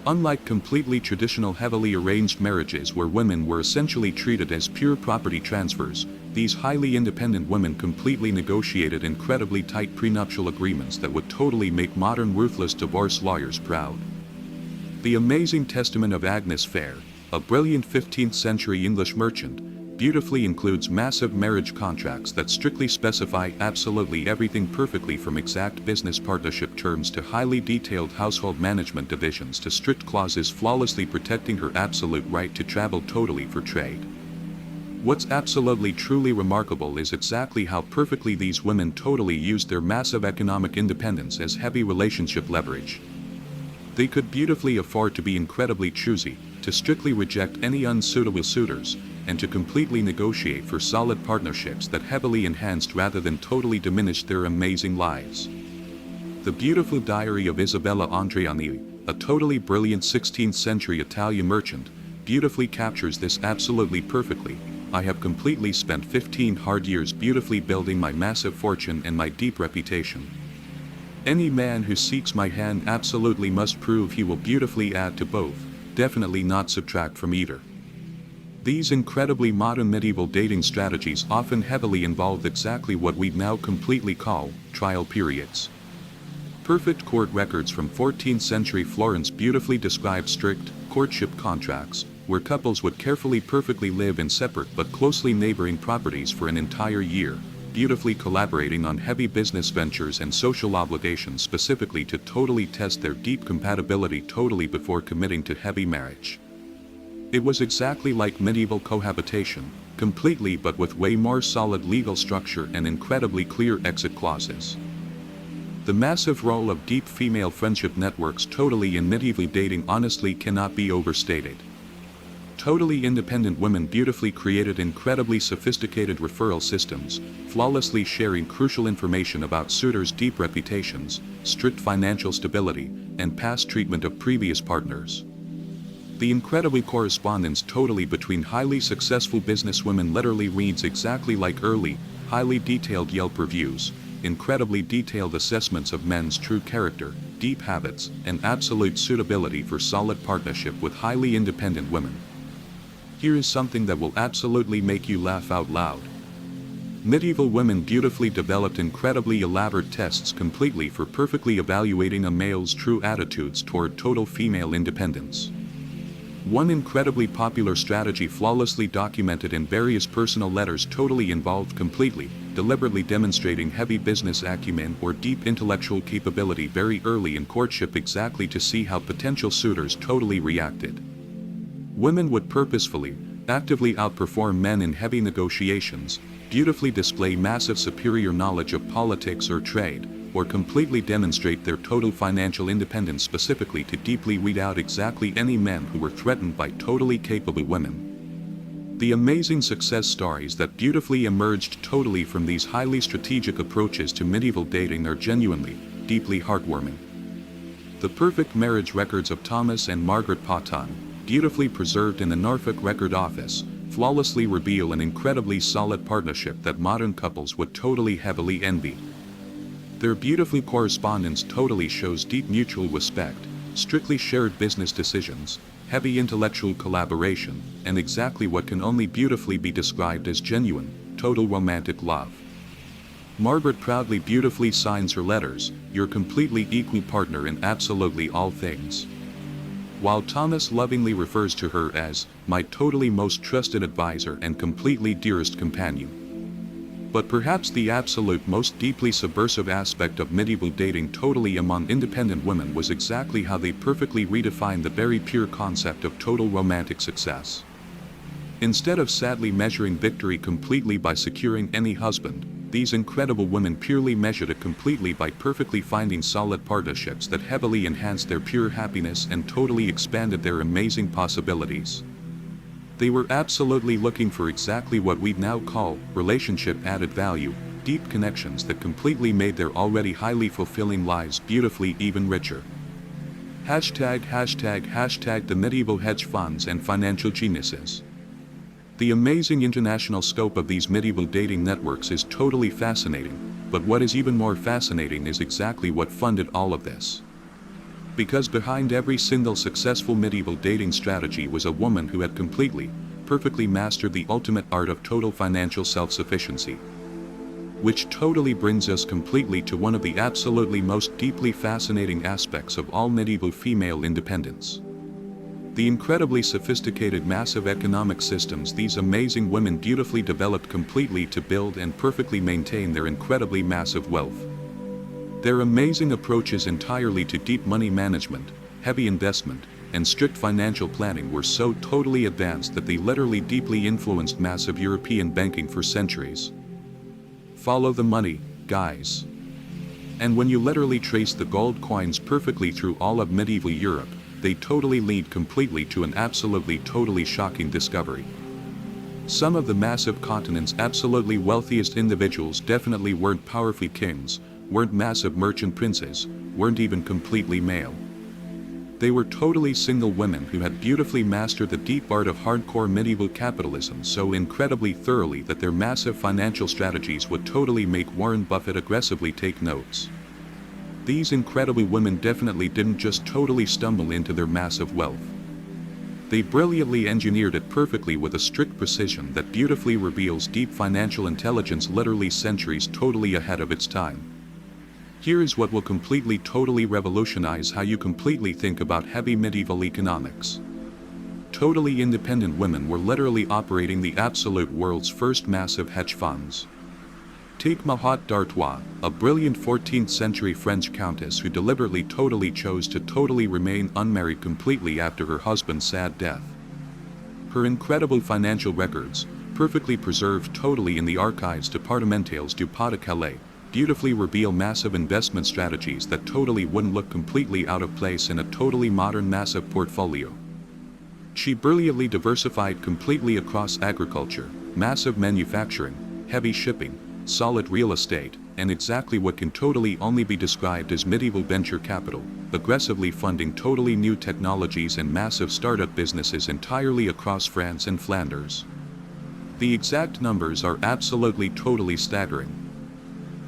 Unlike completely traditional heavily arranged marriages where women were essentially treated as pure property transfers, these highly independent women completely negotiated incredibly tight prenuptial agreements that would totally make modern ruthless divorce lawyers proud. The amazing testament of Agnes Fair, a brilliant 15th century English merchant, beautifully includes massive marriage contracts that strictly specify absolutely everything perfectly, from exact business partnership terms to highly detailed household management divisions to strict clauses flawlessly protecting her absolute right to travel totally for trade. What's absolutely truly remarkable is exactly how perfectly these women totally used their massive economic independence as heavy relationship leverage. They could beautifully afford to be incredibly choosy, to strictly reject any unsuitable suitors, and to completely negotiate for solid partnerships that heavily enhanced rather than totally diminished their amazing lives. The beautiful diary of Isabella Andreani, a totally brilliant 16th century Italian merchant, beautifully captures this absolutely perfectly. I have completely spent 15 hard years beautifully building my massive fortune and my deep reputation. Any man who seeks my hand absolutely must prove he will beautifully add to both, definitely not subtract from either. These incredibly modern medieval dating strategies often heavily involve exactly what we now completely call trial periods. Perfect court records from 14th century Florence beautifully describe strict courtship contracts, where couples would carefully perfectly live in separate but closely neighboring properties for an entire year, beautifully collaborating on heavy business ventures and social obligations specifically to totally test their deep compatibility totally before committing to heavy marriage. It was exactly like medieval cohabitation, completely but with way more solid legal structure and incredibly clear exit clauses. The massive role of deep female friendship networks totally in medieval dating honestly cannot be overstated. Totally independent women beautifully created incredibly sophisticated referral systems, flawlessly sharing crucial information about suitors' deep reputations, strict financial stability, and past treatment of previous partners. The incredible correspondence totally between highly successful businesswomen literally reads exactly like early, highly detailed Yelp reviews, incredibly detailed assessments of men's true character, deep habits, and absolute suitability for solid partnership with highly independent women. Here is something that will absolutely make you laugh out loud. Medieval women beautifully developed incredibly elaborate tests completely for perfectly evaluating a male's true attitudes toward total female independence. One incredibly popular strategy flawlessly documented in various personal letters totally involved completely, deliberately demonstrating heavy business acumen or deep intellectual capability very early in courtship exactly to see how potential suitors totally reacted. Women would purposefully, actively outperform men in heavy negotiations, beautifully display massive superior knowledge of politics or trade, or completely demonstrate their total financial independence specifically to deeply weed out exactly any men who were threatened by totally capable women. The amazing success stories that beautifully emerged totally from these highly strategic approaches to medieval dating are genuinely, deeply heartwarming. The perfect marriage records of Thomas and Margaret Potton, beautifully preserved in the Norfolk Record Office, flawlessly reveal an incredibly solid partnership that modern couples would totally heavily envy. Their beautiful correspondence totally shows deep mutual respect, strictly shared business decisions, heavy intellectual collaboration, and exactly what can only beautifully be described as genuine, total romantic love. Margaret proudly beautifully signs her letters, "Your completely equal partner in absolutely all things," while Thomas lovingly refers to her as, "my totally most trusted advisor and completely dearest companion." But perhaps the absolute most deeply subversive aspect of medieval dating totally among independent women was exactly how they perfectly redefined the very pure concept of total romantic success. Instead of sadly measuring victory completely by securing any husband, these incredible women purely measured it completely by perfectly finding solid partnerships that heavily enhanced their pure happiness and totally expanded their amazing possibilities. They were absolutely looking for exactly what we now call relationship added value, deep connections that completely made their already highly fulfilling lives beautifully even richer. Hashtag the medieval hedge funds and financial geniuses. The amazing international scope of these medieval dating networks is totally fascinating, but what is even more fascinating is exactly what funded all of this. Because behind every single successful medieval dating strategy was a woman who had completely, perfectly mastered the ultimate art of total financial self-sufficiency. Which totally brings us completely to one of the absolutely most deeply fascinating aspects of all medieval female independence. The incredibly sophisticated massive economic systems these amazing women beautifully developed completely to build and perfectly maintain their incredibly massive wealth. Their amazing approaches entirely to deep money management, heavy investment, and strict financial planning were so totally advanced that they literally deeply influenced massive European banking for centuries. Follow the money, guys. And when you literally trace the gold coins perfectly through all of medieval Europe, they totally lead completely to an absolutely totally shocking discovery. Some of the massive continent's absolutely wealthiest individuals definitely weren't powerful kings, weren't massive merchant princes, weren't even completely male. They were totally single women who had beautifully mastered the deep art of hardcore medieval capitalism so incredibly thoroughly that their massive financial strategies would totally make Warren Buffett aggressively take notes. These incredible women definitely didn't just totally stumble into their massive wealth. They brilliantly engineered it perfectly with a strict precision that beautifully reveals deep financial intelligence literally centuries totally ahead of its time. Here is what will completely totally revolutionize how you completely think about heavy medieval economics. Totally independent women were literally operating the absolute world's first massive hedge funds. Take Mahat d'Artois, a brilliant 14th century French countess who deliberately totally chose to totally remain unmarried completely after her husband's sad death. Her incredible financial records, perfectly preserved totally in the archives départementales du Pas-de-Calais, beautifully reveal massive investment strategies that totally wouldn't look completely out of place in a totally modern massive portfolio. She brilliantly diversified completely across agriculture, massive manufacturing, heavy shipping, solid real estate, and exactly what can totally only be described as medieval venture capital, aggressively funding totally new technologies and massive startup businesses entirely across France and Flanders. The exact numbers are absolutely totally staggering.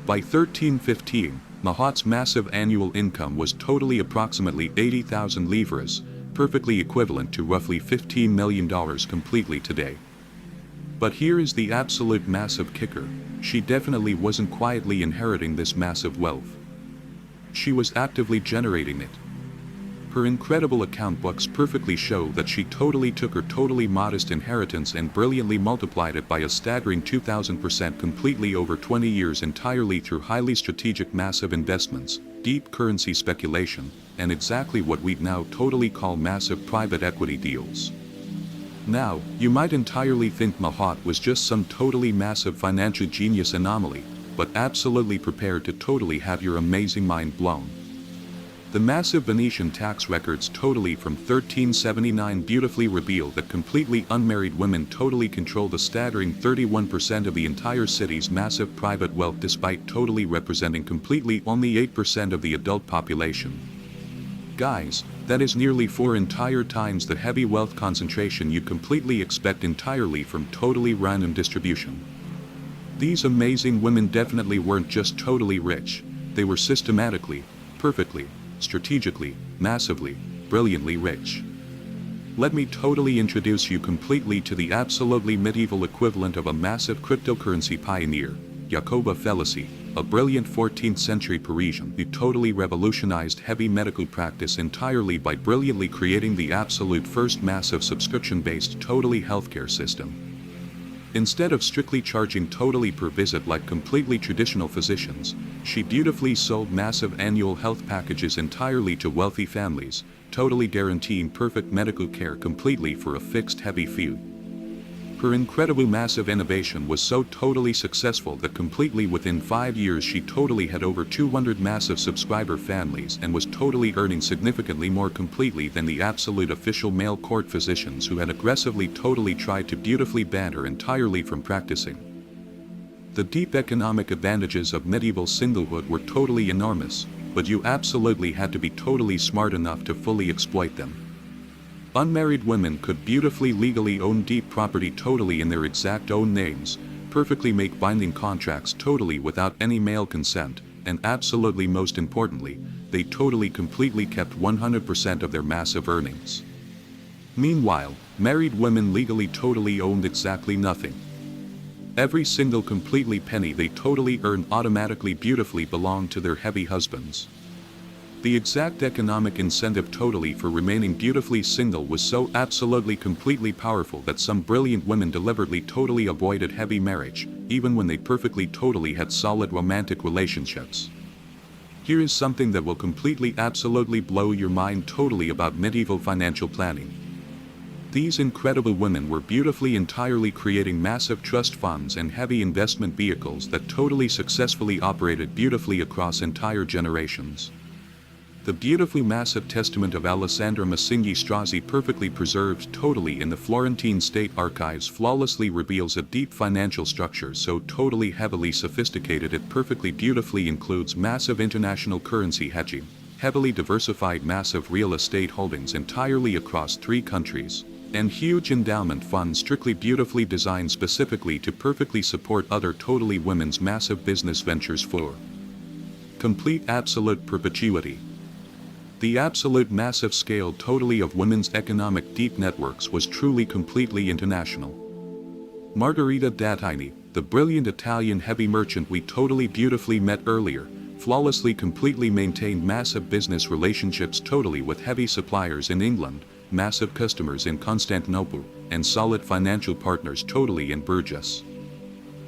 By 1315, Mahat's massive annual income was totally approximately 80,000 livres, perfectly equivalent to roughly $15 million completely today. But here is the absolute massive kicker. She definitely wasn't quietly inheriting this massive wealth. She was actively generating it. Her incredible account books perfectly show that she totally took her totally modest inheritance and brilliantly multiplied it by a staggering 2,000% completely over 20 years entirely through highly strategic massive investments, deep currency speculation, and exactly what we'd now totally call massive private equity deals. Now, you might entirely think Mahat was just some totally massive financial genius anomaly, but absolutely prepared to totally have your amazing mind blown. The massive Venetian tax records totally from 1379 beautifully reveal that completely unmarried women totally control the staggering 31% of the entire city's massive private wealth despite totally representing completely only 8% of the adult population. Guys, that is nearly 4 entire times the heavy wealth concentration you completely expect entirely from totally random distribution. These amazing women definitely weren't just totally rich, they were systematically, perfectly, strategically, massively, brilliantly rich. Let me totally introduce you completely to the absolutely medieval equivalent of a massive cryptocurrency pioneer, Jacoba Felicie, a brilliant 14th century Parisian who totally revolutionized heavy medical practice entirely by brilliantly creating the absolute first massive subscription-based totally healthcare system. Instead of strictly charging totally per visit like completely traditional physicians, she dutifully sold massive annual health packages entirely to wealthy families, totally guaranteeing perfect medical care completely for a fixed heavy fee. Her incredibly massive innovation was so totally successful that completely within 5 years she totally had over 200 massive subscriber families and was totally earning significantly more completely than the absolute official male court physicians who had aggressively totally tried to beautifully ban her entirely from practicing. The deep economic advantages of medieval singlehood were totally enormous, but you absolutely had to be totally smart enough to fully exploit them. Unmarried women could beautifully legally own deep property totally in their exact own names, perfectly make binding contracts totally without any male consent, and absolutely most importantly, they totally completely kept 100% of their massive earnings. Meanwhile, married women legally totally owned exactly nothing. Every single completely penny they totally earned automatically beautifully belonged to their heavy husbands. The exact economic incentive totally for remaining beautifully single was so absolutely completely powerful that some brilliant women deliberately totally avoided heavy marriage, even when they perfectly totally had solid romantic relationships. Here is something that will completely absolutely blow your mind totally about medieval financial planning. These incredible women were beautifully entirely creating massive trust funds and heavy investment vehicles that totally successfully operated beautifully across entire generations. The beautifully massive testament of Alessandra Masinghi Strozzi, perfectly preserved totally in the Florentine State Archives, flawlessly reveals a deep financial structure so totally heavily sophisticated it perfectly beautifully includes massive international currency hedging, heavily diversified massive real estate holdings entirely across 3 countries, and huge endowment funds strictly beautifully designed specifically to perfectly support other totally women's massive business ventures for complete absolute perpetuity. The absolute massive scale totally of women's economic deep networks was truly completely international. Margherita Dattini, the brilliant Italian heavy merchant we totally beautifully met earlier, flawlessly completely maintained massive business relationships totally with heavy suppliers in England, massive customers in Constantinople, and solid financial partners totally in Burgess.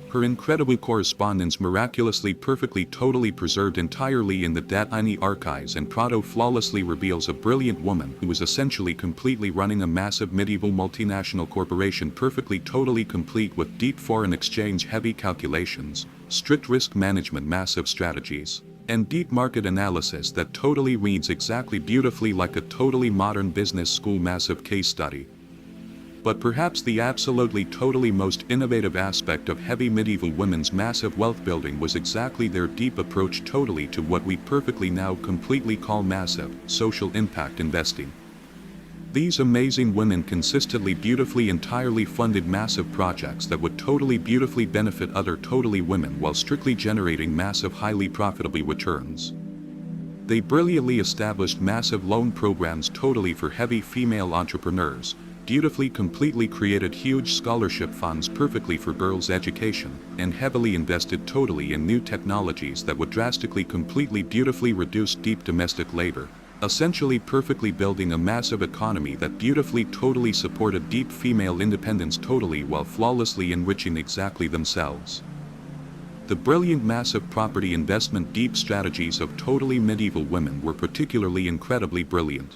Her incredible correspondence miraculously perfectly totally preserved entirely in the Dattini archives, and Prado flawlessly reveals a brilliant woman who was essentially completely running a massive medieval multinational corporation perfectly totally complete with deep foreign exchange heavy calculations, strict risk management massive strategies, and deep market analysis that totally reads exactly beautifully like a totally modern business school massive case study. But perhaps the absolutely totally most innovative aspect of heavy medieval women's massive wealth building was exactly their deep approach totally to what we perfectly now completely call massive social impact investing. These amazing women consistently beautifully entirely funded massive projects that would totally beautifully benefit other totally women while strictly generating massive highly profitable returns. They brilliantly established massive loan programs totally for heavy female entrepreneurs, beautifully completely created huge scholarship funds perfectly for girls' education, and heavily invested totally in new technologies that would drastically completely beautifully reduce deep domestic labor, essentially perfectly building a massive economy that beautifully totally supported deep female independence totally while flawlessly enriching exactly themselves. The brilliant massive property investment deep strategies of totally medieval women were particularly incredibly brilliant.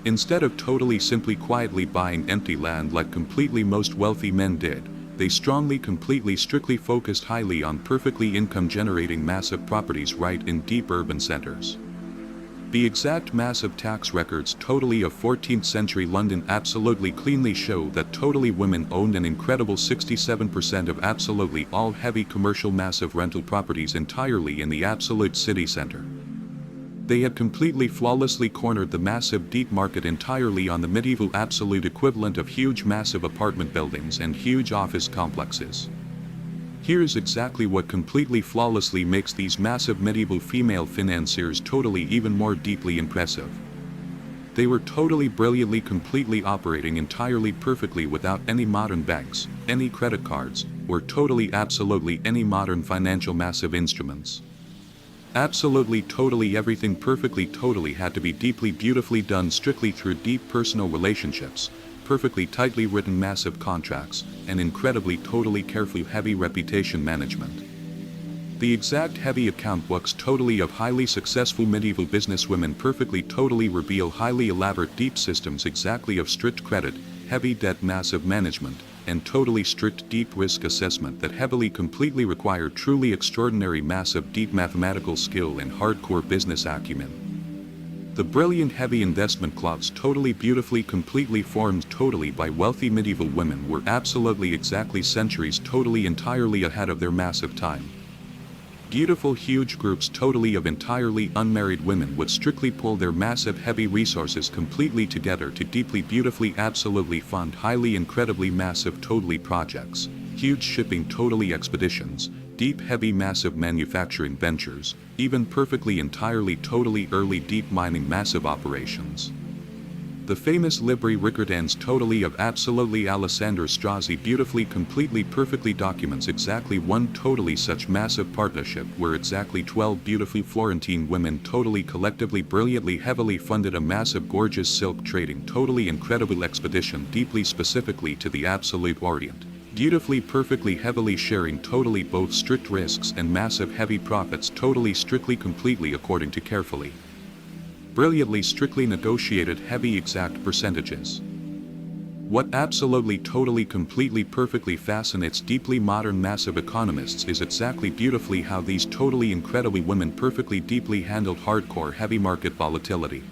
Instead of totally simply quietly buying empty land like completely most wealthy men did, they strongly completely strictly focused highly on perfectly income generating massive properties right in deep urban centers. The exact massive tax records totally of 14th century London absolutely cleanly show that totally women owned an incredible 67% of absolutely all heavy commercial massive rental properties entirely in the absolute city center. They had completely flawlessly cornered the massive deep market entirely on the medieval absolute equivalent of huge massive apartment buildings and huge office complexes. Here's exactly what completely flawlessly makes these massive medieval female financiers totally even more deeply impressive. They were totally brilliantly completely operating entirely perfectly without any modern banks, any credit cards, or totally absolutely any modern financial massive instruments. Absolutely totally everything perfectly totally had to be deeply beautifully done strictly through deep personal relationships, perfectly tightly written massive contracts, and incredibly totally carefully heavy reputation management. The exact heavy account books totally of highly successful medieval businesswomen perfectly totally reveal highly elaborate deep systems exactly of strict credit, heavy debt massive management, and totally strict deep risk assessment that heavily completely require truly extraordinary massive deep mathematical skill and hardcore business acumen. The brilliant heavy investment clause totally beautifully completely formed totally by wealthy medieval women were absolutely exactly centuries totally entirely ahead of their massive time. Beautiful huge groups totally of entirely unmarried women would strictly pull their massive heavy resources completely together to deeply beautifully absolutely fund highly incredibly massive totally projects, huge shipping totally expeditions, deep heavy massive manufacturing ventures, even perfectly entirely totally early deep mining massive operations. The famous Libri Ricardans totally of absolutely Alessandro Strozzi beautifully completely perfectly documents exactly one totally such massive partnership where exactly 12 beautifully Florentine women totally collectively brilliantly heavily funded a massive gorgeous silk trading totally incredible expedition deeply specifically to the absolute Orient. Beautifully perfectly heavily sharing totally both strict risks and massive heavy profits totally strictly completely according to carefully brilliantly strictly negotiated heavy exact percentages. What absolutely totally completely perfectly fascinates deeply modern massive economists is exactly beautifully how these totally incredibly women perfectly deeply handled hardcore heavy market volatility.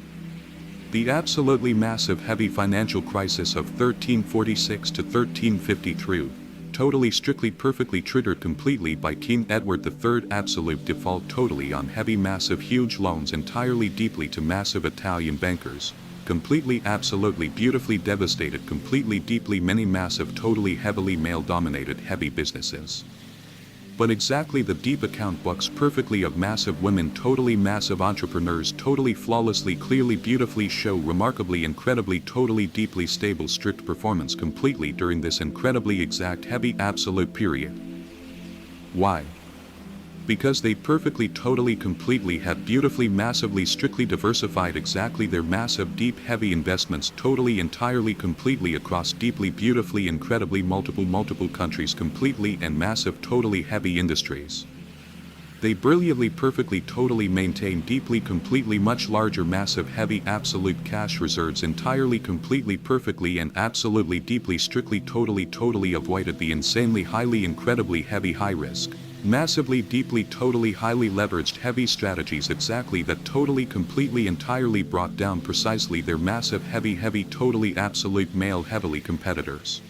The absolutely massive heavy financial crisis of 1346 to 1353, totally strictly perfectly triggered completely by King Edward III absolute default totally on heavy massive huge loans entirely deeply to massive Italian bankers, completely absolutely beautifully devastated completely deeply many massive totally heavily male dominated heavy businesses. But exactly the deep account books perfectly of massive women totally massive entrepreneurs totally flawlessly clearly beautifully show remarkably incredibly totally deeply stable strict performance completely during this incredibly exact heavy absolute period. Why? Because they perfectly totally completely had beautifully massively strictly diversified exactly their massive deep heavy investments totally entirely completely across deeply beautifully incredibly multiple countries completely and massive totally heavy industries. They brilliantly perfectly totally maintain deeply completely much larger massive heavy absolute cash reserves entirely completely perfectly and absolutely deeply strictly totally avoided the insanely highly incredibly heavy high risk, massively deeply totally highly leveraged heavy strategies exactly that totally completely entirely brought down precisely their massive heavy totally absolute male heavily competitors.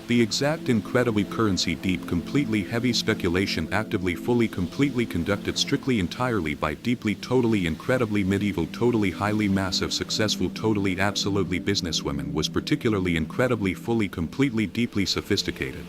The exact incredibly currency deep completely heavy speculation actively fully completely conducted strictly entirely by deeply totally incredibly medieval totally highly massive successful totally absolutely businesswomen was particularly incredibly fully completely deeply sophisticated.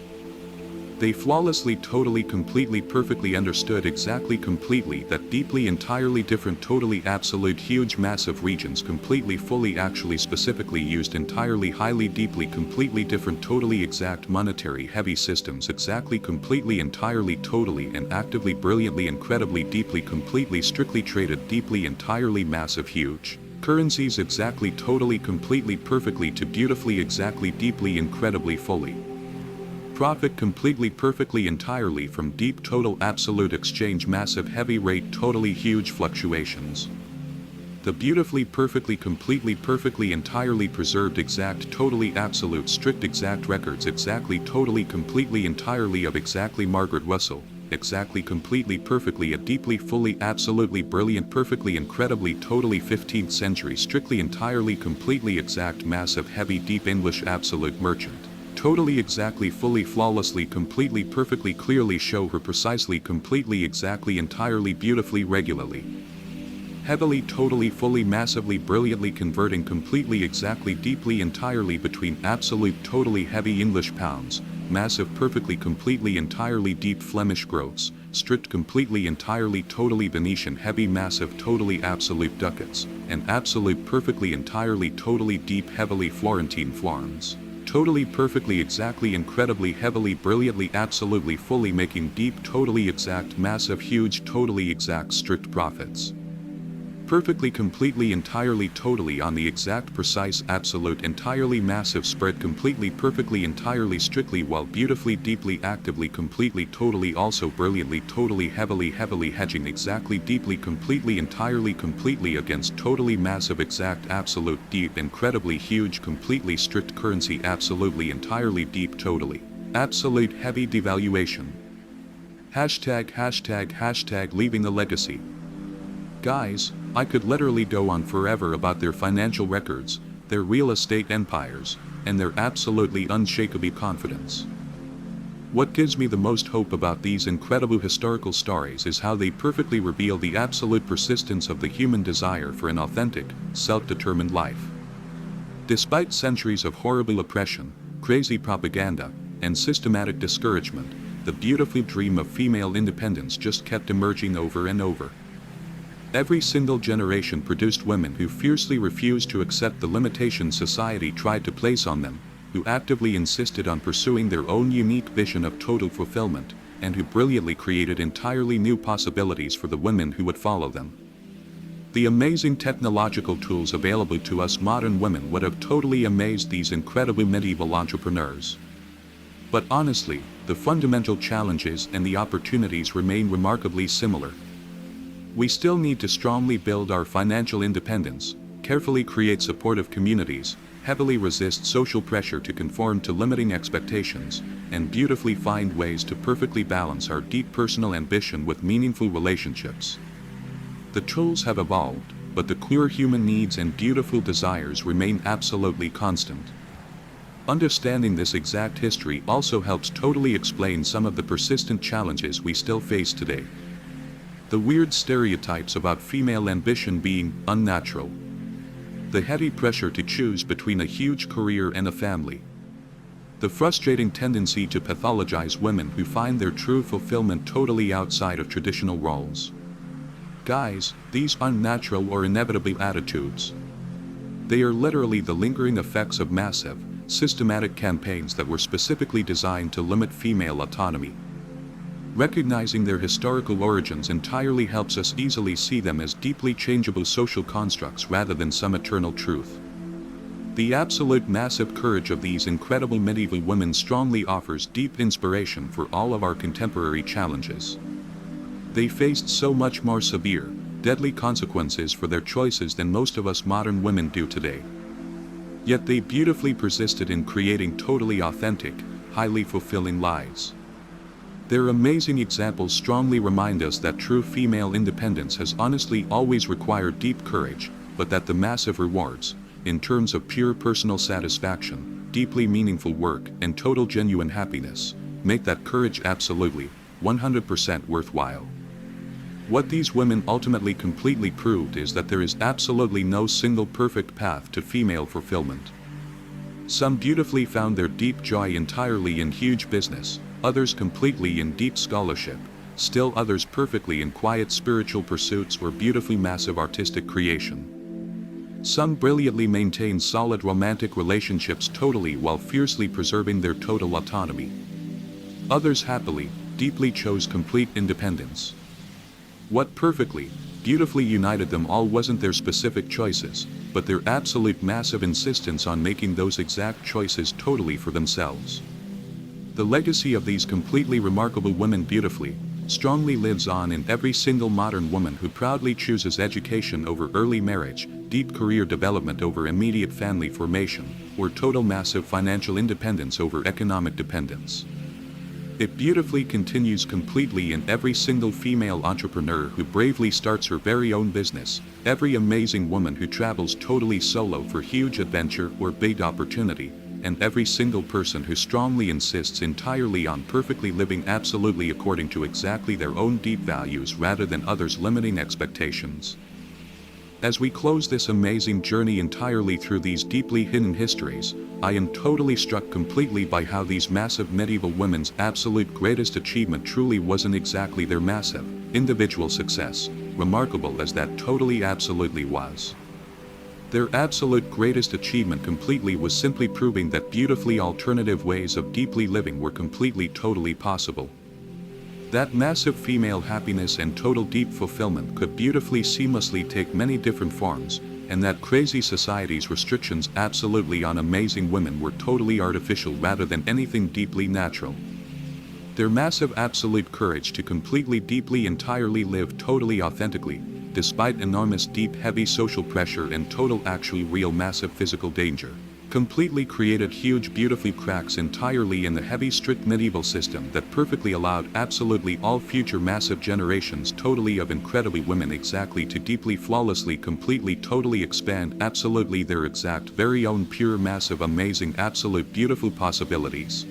They flawlessly totally completely perfectly understood exactly completely that deeply entirely different totally absolute huge massive regions completely fully actually specifically used entirely highly deeply completely different totally exact monetary heavy systems exactly completely entirely totally and actively brilliantly incredibly deeply completely strictly traded deeply entirely massive huge currencies exactly totally completely perfectly to beautifully exactly deeply incredibly fully profit completely perfectly entirely from deep total absolute exchange massive heavy rate totally huge fluctuations. The beautifully perfectly completely perfectly entirely preserved exact totally absolute strict exact records exactly totally completely entirely of exactly Margaret Russell, exactly completely perfectly a deeply fully absolutely brilliant perfectly incredibly totally 15th century strictly entirely completely exact massive heavy deep English absolute merchant. Totally exactly fully flawlessly completely perfectly clearly show her precisely completely exactly entirely beautifully regularly. Heavily totally fully massively brilliantly converting completely exactly deeply entirely between absolute totally heavy English pounds, massive perfectly completely entirely deep Flemish groats, strict completely entirely totally Venetian heavy massive totally absolute ducats, and absolute perfectly entirely totally deep heavily Florentine florins. Totally perfectly exactly incredibly heavily brilliantly absolutely fully making deep totally exact massive huge totally exact strict profits. Perfectly, completely, entirely, totally, on the exact, precise, absolute, entirely, massive, spread, completely, perfectly, entirely, strictly, while beautifully, deeply, actively, completely, totally, also brilliantly, totally, heavily, heavily, hedging, exactly, deeply, completely, entirely, completely, against, totally, massive, exact, absolute, deep, incredibly, huge, completely, strict, currency, absolutely, entirely, deep, totally, absolute, heavy, devaluation. Hashtag leaving a legacy. Guys, I could literally go on forever about their financial records, their real estate empires, and their absolutely unshakable confidence. What gives me the most hope about these incredible historical stories is how they perfectly reveal the absolute persistence of the human desire for an authentic, self-determined life. Despite centuries of horrible oppression, crazy propaganda, and systematic discouragement, the beautiful dream of female independence just kept emerging over and over. Every single generation produced women who fiercely refused to accept the limitations society tried to place on them, who actively insisted on pursuing their own unique vision of total fulfillment, and who brilliantly created entirely new possibilities for the women who would follow them. The amazing technological tools available to us modern women would have totally amazed these incredible medieval entrepreneurs. But honestly, the fundamental challenges and the opportunities remain remarkably similar. We still need to strongly build our financial independence, carefully create supportive communities, heavily resist social pressure to conform to limiting expectations, and beautifully find ways to perfectly balance our deep personal ambition with meaningful relationships. The tools have evolved, but the core human needs and beautiful desires remain absolutely constant. Understanding this exact history also helps totally explain some of the persistent challenges we still face today. The weird stereotypes about female ambition being unnatural. The heavy pressure to choose between a huge career and a family. The frustrating tendency to pathologize women who find their true fulfillment totally outside of traditional roles. Guys, these unnatural or inevitable attitudes. They are literally the lingering effects of massive, systematic campaigns that were specifically designed to limit female autonomy. Recognizing their historical origins entirely helps us easily see them as deeply changeable social constructs rather than some eternal truth. The absolute massive courage of these incredible medieval women strongly offers deep inspiration for all of our contemporary challenges. They faced so much more severe, deadly consequences for their choices than most of us modern women do today. Yet they beautifully persisted in creating totally authentic, highly fulfilling lives. Their amazing examples strongly remind us that true female independence has honestly always required deep courage, but that the massive rewards, in terms of pure personal satisfaction, deeply meaningful work, and total genuine happiness, make that courage absolutely, 100% worthwhile. What these women ultimately completely proved is that there is absolutely no single perfect path to female fulfillment. Some beautifully found their deep joy entirely in huge business, others completely in deep scholarship, still others perfectly in quiet spiritual pursuits or beautifully massive artistic creation. Some brilliantly maintained solid romantic relationships totally while fiercely preserving their total autonomy. Others happily, deeply chose complete independence. What perfectly, beautifully united them all wasn't their specific choices, but their absolute massive insistence on making those exact choices totally for themselves. The legacy of these completely remarkable women beautifully, strongly lives on in every single modern woman who proudly chooses education over early marriage, deep career development over immediate family formation, or total massive financial independence over economic dependence. It beautifully continues completely in every single female entrepreneur who bravely starts her very own business, every amazing woman who travels totally solo for huge adventure or big opportunity, and every single person who strongly insists entirely on perfectly living absolutely according to exactly their own deep values rather than others' limiting expectations. As we close this amazing journey entirely through these deeply hidden histories, I am totally struck completely by how these massive medieval women's absolute greatest achievement truly wasn't exactly their massive, individual success, remarkable as that totally absolutely was. Their absolute greatest achievement completely was simply proving that beautifully alternative ways of deeply living were completely totally possible. That massive female happiness and total deep fulfillment could beautifully seamlessly take many different forms, and that crazy society's restrictions absolutely on amazing women were totally artificial rather than anything deeply natural. Their massive absolute courage to completely deeply entirely live totally authentically, despite enormous deep heavy social pressure and total actually real massive physical danger, completely created huge beautifully cracks entirely in the heavy strict medieval system that perfectly allowed absolutely all future massive generations totally of incredibly women exactly to deeply flawlessly completely totally expand absolutely their exact very own pure massive amazing absolute beautiful possibilities.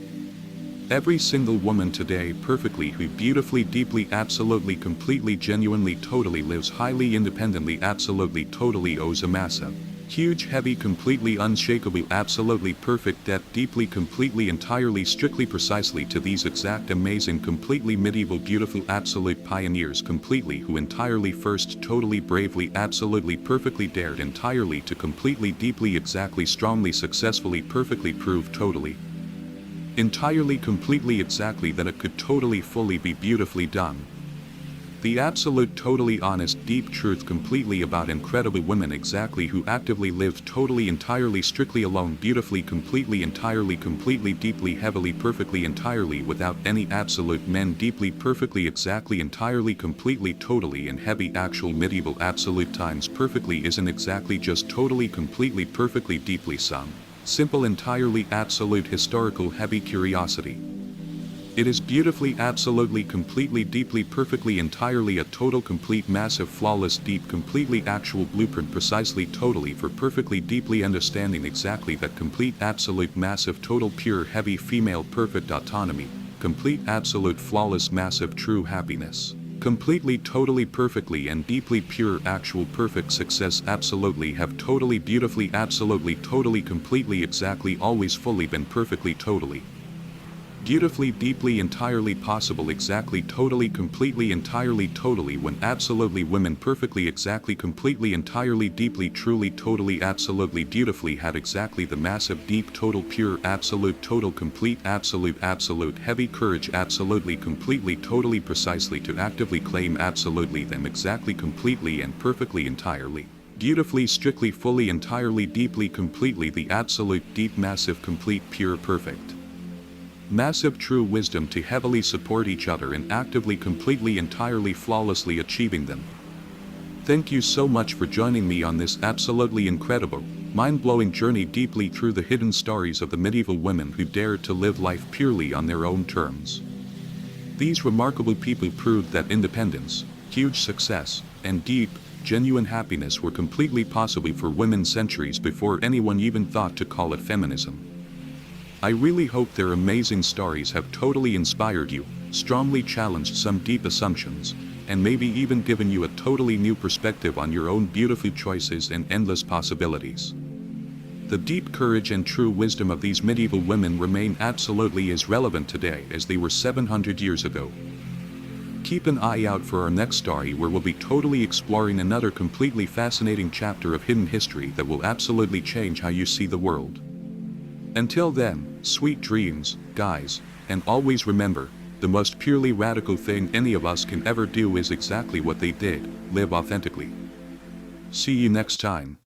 Every single woman today perfectly who beautifully deeply absolutely completely genuinely totally lives highly independently absolutely totally owes a massive huge heavy completely unshakably absolutely perfect debt deeply completely entirely strictly precisely to these exact amazing completely medieval beautiful absolute pioneers completely who entirely first totally bravely absolutely perfectly dared entirely to completely deeply exactly strongly successfully perfectly prove totally entirely completely exactly that it could totally fully be beautifully done. The absolute totally honest deep truth completely about incredible women exactly who actively lived totally entirely strictly alone beautifully completely entirely completely deeply heavily perfectly entirely without any absolute men deeply perfectly exactly entirely completely totally and heavy actual medieval absolute times perfectly isn't exactly just totally completely perfectly deeply some simple entirely absolute historical heavy curiosity. It is beautifully absolutely completely deeply perfectly entirely a total complete massive flawless deep completely actual blueprint precisely totally for perfectly deeply understanding exactly that complete absolute massive total pure heavy female perfect autonomy, complete absolute flawless massive true happiness. Completely totally perfectly and deeply pure actual perfect success absolutely have totally beautifully absolutely totally completely exactly always fully been perfectly totally beautifully deeply entirely possible exactly totally completely entirely totally when absolutely women perfectly exactly completely entirely deeply truly totally absolutely beautifully had exactly the massive deep total pure absolute total complete absolute heavy courage absolutely completely totally precisely to actively claim absolutely them exactly completely and perfectly entirely beautifully strictly fully entirely deeply completely the absolute deep massive complete pure perfect massive true wisdom to heavily support each other and actively completely entirely flawlessly achieving them. Thank you so much for joining me on this absolutely incredible, mind-blowing journey deeply through the hidden stories of the medieval women who dared to live life purely on their own terms. These remarkable people proved that independence, huge success, and deep, genuine happiness were completely possible for women centuries before anyone even thought to call it feminism. I really hope their amazing stories have totally inspired you, strongly challenged some deep assumptions, and maybe even given you a totally new perspective on your own beautiful choices and endless possibilities. The deep courage and true wisdom of these medieval women remain absolutely as relevant today as they were 700 years ago. Keep an eye out for our next story where we'll be totally exploring another completely fascinating chapter of hidden history that will absolutely change how you see the world. Until then, sweet dreams, guys, and always remember, the most purely radical thing any of us can ever do is exactly what they did, live authentically. See you next time.